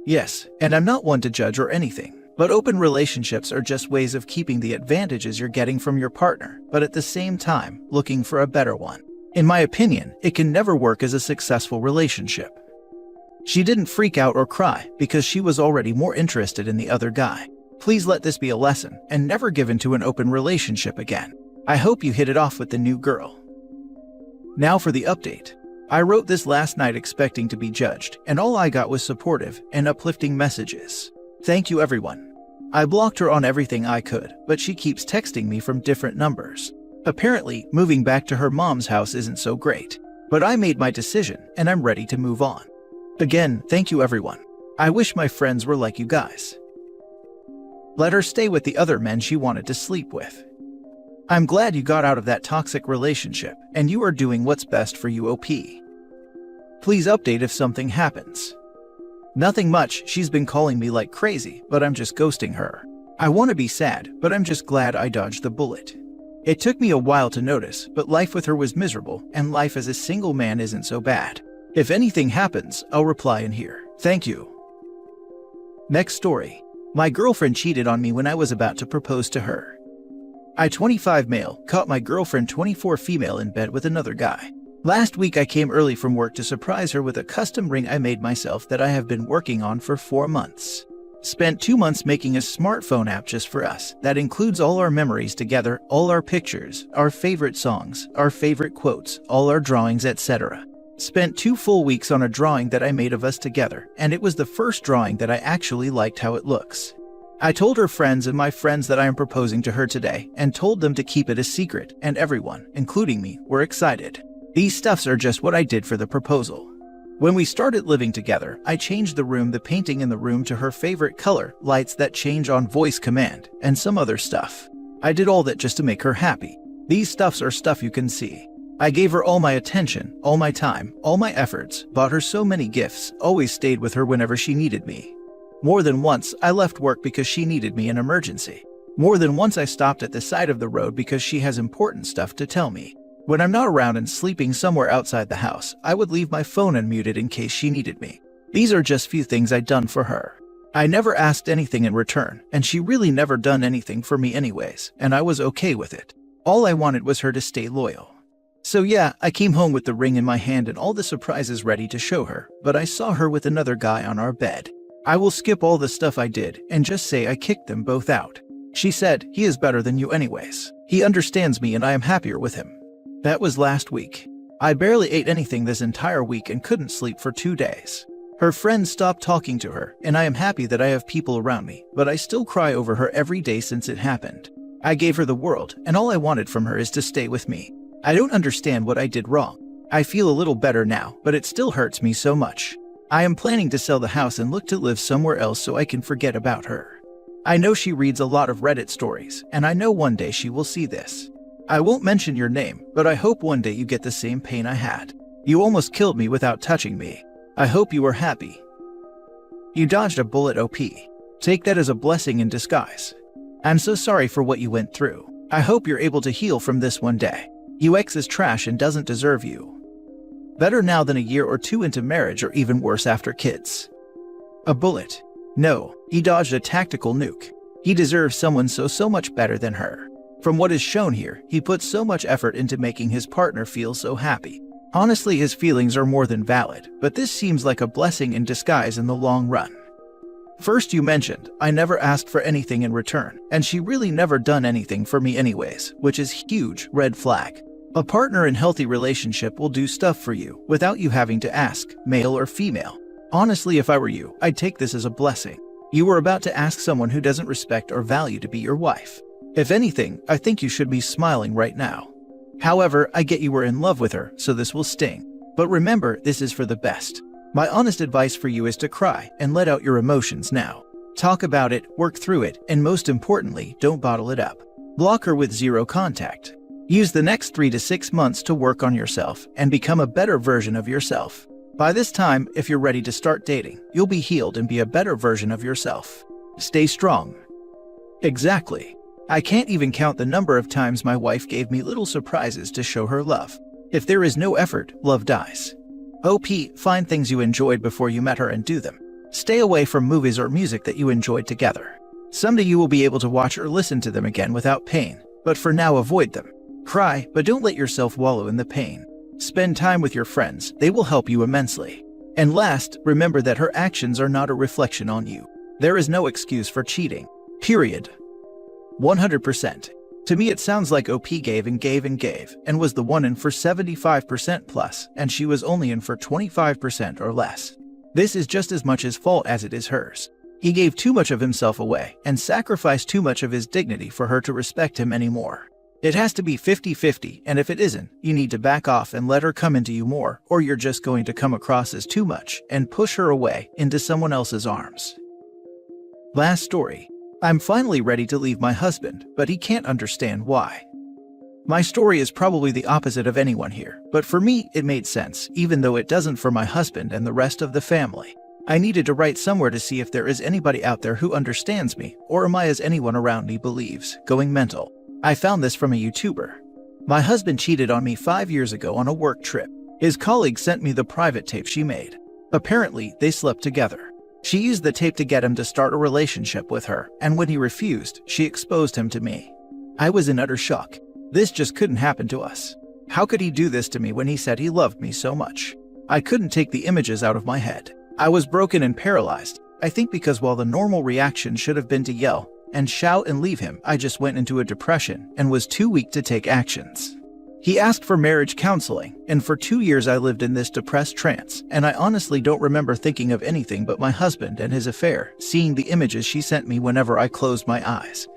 Yes, and I'm not one to judge or anything. But open relationships are just ways of keeping the advantages you're getting from your partner, but at the same time, looking for a better one. In my opinion, it can never work as a successful relationship. She didn't freak out or cry because she was already more interested in the other guy. Please let this be a lesson and never give into an open relationship again. I hope you hit it off with the new girl. Now for the update. I wrote this last night expecting to be judged, and all I got was supportive and uplifting messages. Thank you everyone. I blocked her on everything I could, but she keeps texting me from different numbers. Apparently, moving back to her mom's house isn't so great. But I made my decision, and I'm ready to move on. Again, thank you everyone. I wish my friends were like you guys. Let her stay with the other men she wanted to sleep with. I'm glad you got out of that toxic relationship, and you are doing what's best for you, OP. Please update if something happens. Nothing much, she's been calling me like crazy, but I'm just ghosting her. I want to be sad, but I'm just glad I dodged the bullet. It took me a while to notice, but life with her was miserable, and life as a single man isn't so bad. If anything happens, I'll reply in here. Thank you. Next story. My girlfriend cheated on me when I was about to propose to her. I, 25 male, caught my girlfriend, 24 female, in bed with another guy. Last week I came early from work to surprise her with a custom ring I made myself that I have been working on for 4 months. Spent 2 months making a smartphone app just for us that includes all our memories together, all our pictures, our favorite songs, our favorite quotes, all our drawings, etc. Spent 2 full weeks on a drawing that I made of us together, and it was the first drawing that I actually liked how it looks. I told her friends and my friends that I am proposing to her today and told them to keep it a secret, and everyone, including me, were excited. These stuffs are just what I did for the proposal. When we started living together, I changed the painting in the room to her favorite color, lights that change on voice command, and some other stuff. I did all that just to make her happy. These stuffs are stuff you can see. I gave her all my attention, all my time, all my efforts, bought her so many gifts, always stayed with her whenever she needed me. More than once, I left work because she needed me in emergency. More than once I stopped at the side of the road because she has important stuff to tell me. When I'm not around and sleeping somewhere outside the house, I would leave my phone unmuted in case she needed me. These are just few things I'd done for her. I never asked anything in return, and she really never done anything for me anyways, and I was okay with it. All I wanted was her to stay loyal. So yeah, I came home with the ring in my hand and all the surprises ready to show her, but I saw her with another guy on our bed. I will skip all the stuff I did and just say I kicked them both out. She said, "He is better than you anyways. He understands me and I am happier with him." That was last week. I barely ate anything this entire week and couldn't sleep for 2 days. Her friends stopped talking to her, and I am happy that I have people around me, but I still cry over her every day since it happened. I gave her the world, and all I wanted from her is to stay with me. I don't understand what I did wrong. I feel a little better now, but it still hurts me so much. I am planning to sell the house and look to live somewhere else so I can forget about her. I know she reads a lot of Reddit stories, and I know one day she will see this. I won't mention your name, but I hope one day you get the same pain I had. You almost killed me without touching me. I hope you are happy. You dodged a bullet, OP. Take that as a blessing in disguise. I'm so sorry for what you went through. I hope you're able to heal from this one day. Your ex is trash and doesn't deserve you. Better now than a year or 2 into marriage, or even worse after kids. A bullet. No, he dodged a tactical nuke. He deserves someone so much better than her. From what is shown here, he put so much effort into making his partner feel so happy. Honestly, his feelings are more than valid, but this seems like a blessing in disguise in the long run. First, you mentioned, I never asked for anything in return, and she really never done anything for me anyways, which is huge red flag. A partner in healthy relationship will do stuff for you without you having to ask, male or female. Honestly, if I were you, I'd take this as a blessing. You were about to ask someone who doesn't respect or value to be your wife. If anything, I think you should be smiling right now. However, I get you were in love with her, so this will sting. But remember, this is for the best. My honest advice for you is to cry and let out your emotions now. Talk about it, work through it, and most importantly, don't bottle it up. Block her with 0 contact. Use the next 3 to 6 months to work on yourself and become a better version of yourself. By this time, if you're ready to start dating, you'll be healed and be a better version of yourself. Stay strong. Exactly. I can't even count the number of times my wife gave me little surprises to show her love. If there is no effort, love dies. OP, find things you enjoyed before you met her and do them. Stay away from movies or music that you enjoyed together. Someday you will be able to watch or listen to them again without pain, but for now avoid them. Cry, but don't let yourself wallow in the pain. Spend time with your friends, they will help you immensely. And last, remember that her actions are not a reflection on you. There is no excuse for cheating. Period. 100%. To me it sounds like OP gave and gave and gave, and was the one in for 75% plus, and she was only in for 25% or less. This is just as much his fault as it is hers. He gave too much of himself away, and sacrificed too much of his dignity for her to respect him anymore. It has to be 50-50, and if it isn't, you need to back off and let her come into you more, or you're just going to come across as too much, and push her away into someone else's arms. Last story. I'm finally ready to leave my husband, but he can't understand why. My story is probably the opposite of anyone here, but for me, it made sense, even though it doesn't for my husband and the rest of the family. I needed to write somewhere to see if there is anybody out there who understands me, or am I, as anyone around me believes, going mental. I found this from a YouTuber. My husband cheated on me 5 years ago on a work trip. His colleague sent me the private tape she made. Apparently, they slept together. She used the tape to get him to start a relationship with her, and when he refused, she exposed him to me. I was in utter shock. This just couldn't happen to us. How could he do this to me when he said he loved me so much? I couldn't take the images out of my head. I was broken and paralyzed. I think because while the normal reaction should have been to yell and shout and leave him, I just went into a depression and was too weak to take actions. He asked for marriage counseling, and for 2 years I lived in this depressed trance, and I honestly don't remember thinking of anything but my husband and his affair, seeing the images she sent me whenever I closed my eyes.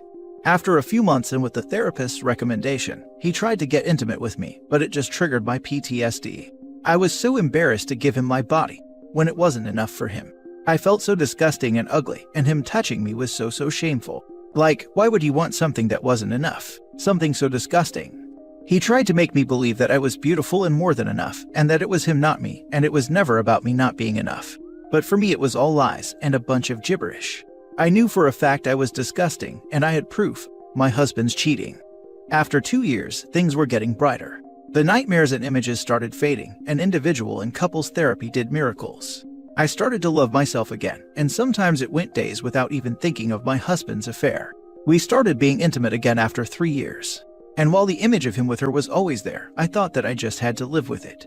After a few months and with the therapist's recommendation, he tried to get intimate with me, but it just triggered my PTSD. I was so embarrassed to give him my body, when it wasn't enough for him. I felt so disgusting and ugly, and him touching me was so shameful. Like, why would he want something that wasn't enough? Something so disgusting. He tried to make me believe that I was beautiful and more than enough, and that it was him not me, and it was never about me not being enough. But for me it was all lies and a bunch of gibberish. I knew for a fact I was disgusting, and I had proof: my husband's cheating. After 2 years, things were getting brighter. The nightmares and images started fading, and individual and couples therapy did miracles. I started to love myself again, and sometimes it went days without even thinking of my husband's affair. We started being intimate again after 3 years. And while the image of him with her was always there, I thought that I just had to live with it.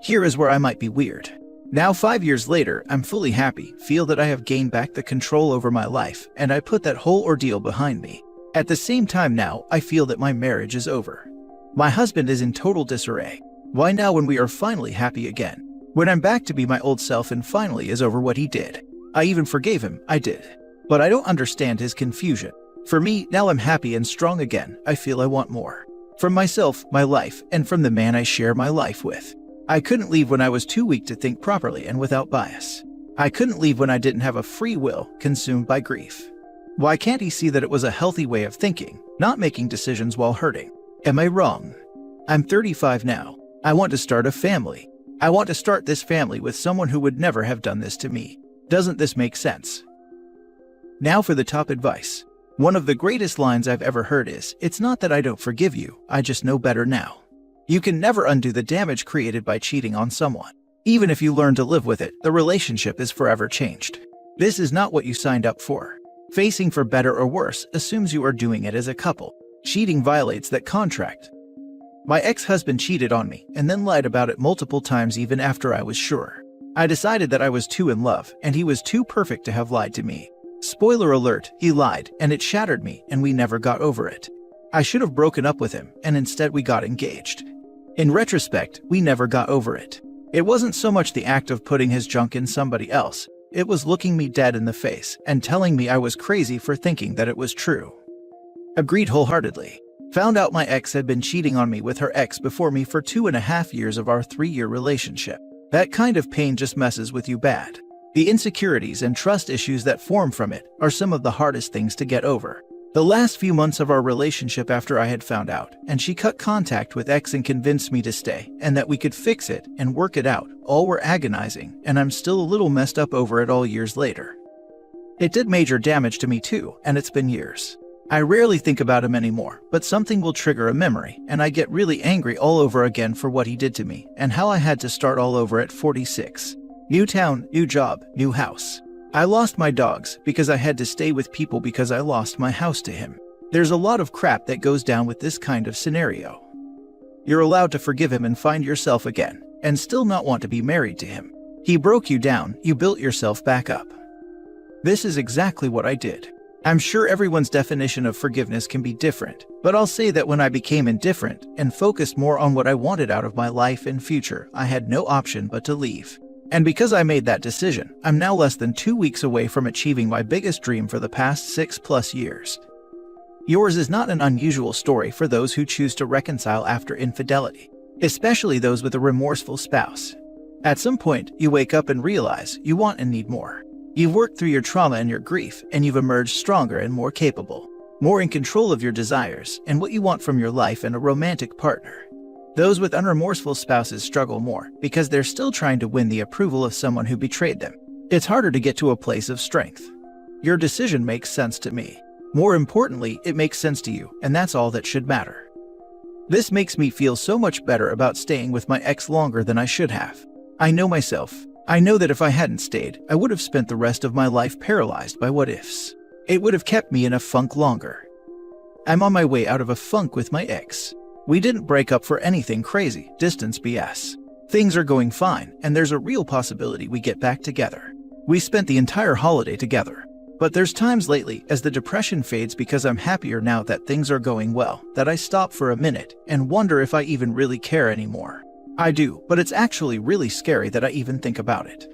Here is where I might be weird. Now 5 years later, I'm fully happy, feel that I have gained back the control over my life, and I put that whole ordeal behind me. At the same time now, I feel that my marriage is over. My husband is in total disarray. Why now when we are finally happy again? When I'm back to be my old self and finally is over what he did. I even forgave him, I did. But I don't understand his confusion. For me, now I'm happy and strong again, I feel I want more. From myself, my life, and from the man I share my life with. I couldn't leave when I was too weak to think properly and without bias. I couldn't leave when I didn't have a free will, consumed by grief. Why can't he see that it was a healthy way of thinking, not making decisions while hurting? Am I wrong? I'm 35 now. I want to start a family. I want to start this family with someone who would never have done this to me. Doesn't this make sense? Now for the top advice. One of the greatest lines I've ever heard is, "It's not that I don't forgive you, I just know better now." You can never undo the damage created by cheating on someone. Even if you learn to live with it, the relationship is forever changed. This is not what you signed up for. Facing for better or worse assumes you are doing it as a couple. Cheating violates that contract. My ex-husband cheated on me and then lied about it multiple times even after I was sure. I decided that I was too in love and he was too perfect to have lied to me. Spoiler alert, he lied, and it shattered me, and we never got over it. I should have broken up with him, and instead we got engaged. In retrospect, we never got over it. It wasn't so much the act of putting his junk in somebody else, it was looking me dead in the face and telling me I was crazy for thinking that it was true. Agreed wholeheartedly. Found out my ex had been cheating on me with her ex before me for 2.5 years of our 3-year relationship. That kind of pain just messes with you bad. The insecurities and trust issues that form from it are some of the hardest things to get over. The last few months of our relationship after I had found out, and she cut contact with ex and convinced me to stay, and that we could fix it and work it out, all were agonizing, and I'm still a little messed up over it all years later. It did major damage to me too, and it's been years. I rarely think about him anymore, but something will trigger a memory, and I get really angry all over again for what he did to me, and how I had to start all over at 46. New town, new job, new house. I lost my dogs because I had to stay with people because I lost my house to him. There's a lot of crap that goes down with this kind of scenario. You're allowed to forgive him and find yourself again, and still not want to be married to him. He broke you down, you built yourself back up. This is exactly what I did. I'm sure everyone's definition of forgiveness can be different, but I'll say that when I became indifferent and focused more on what I wanted out of my life and future, I had no option but to leave. And because I made that decision, I'm now less than 2 weeks away from achieving my biggest dream for the past 6+ years. Yours is not an unusual story for those who choose to reconcile after infidelity, especially those with a remorseful spouse. At some point, you wake up and realize you want and need more. You've worked through your trauma and your grief, and you've emerged stronger and more capable, more in control of your desires and what you want from your life and a romantic partner. Those with unremorseful spouses struggle more because they're still trying to win the approval of someone who betrayed them. It's harder to get to a place of strength. Your decision makes sense to me. More importantly, it makes sense to you, and that's all that should matter. This makes me feel so much better about staying with my ex longer than I should have. I know myself. I know that if I hadn't stayed, I would have spent the rest of my life paralyzed by what-ifs. It would have kept me in a funk longer. I'm on my way out of a funk with my ex. We didn't break up for anything crazy, distance BS. Things are going fine, and there's a real possibility we get back together. We spent the entire holiday together. But there's times lately, as the depression fades because I'm happier now that things are going well, that I stop for a minute and wonder if I even really care anymore. I do, but it's actually really scary that I even think about it.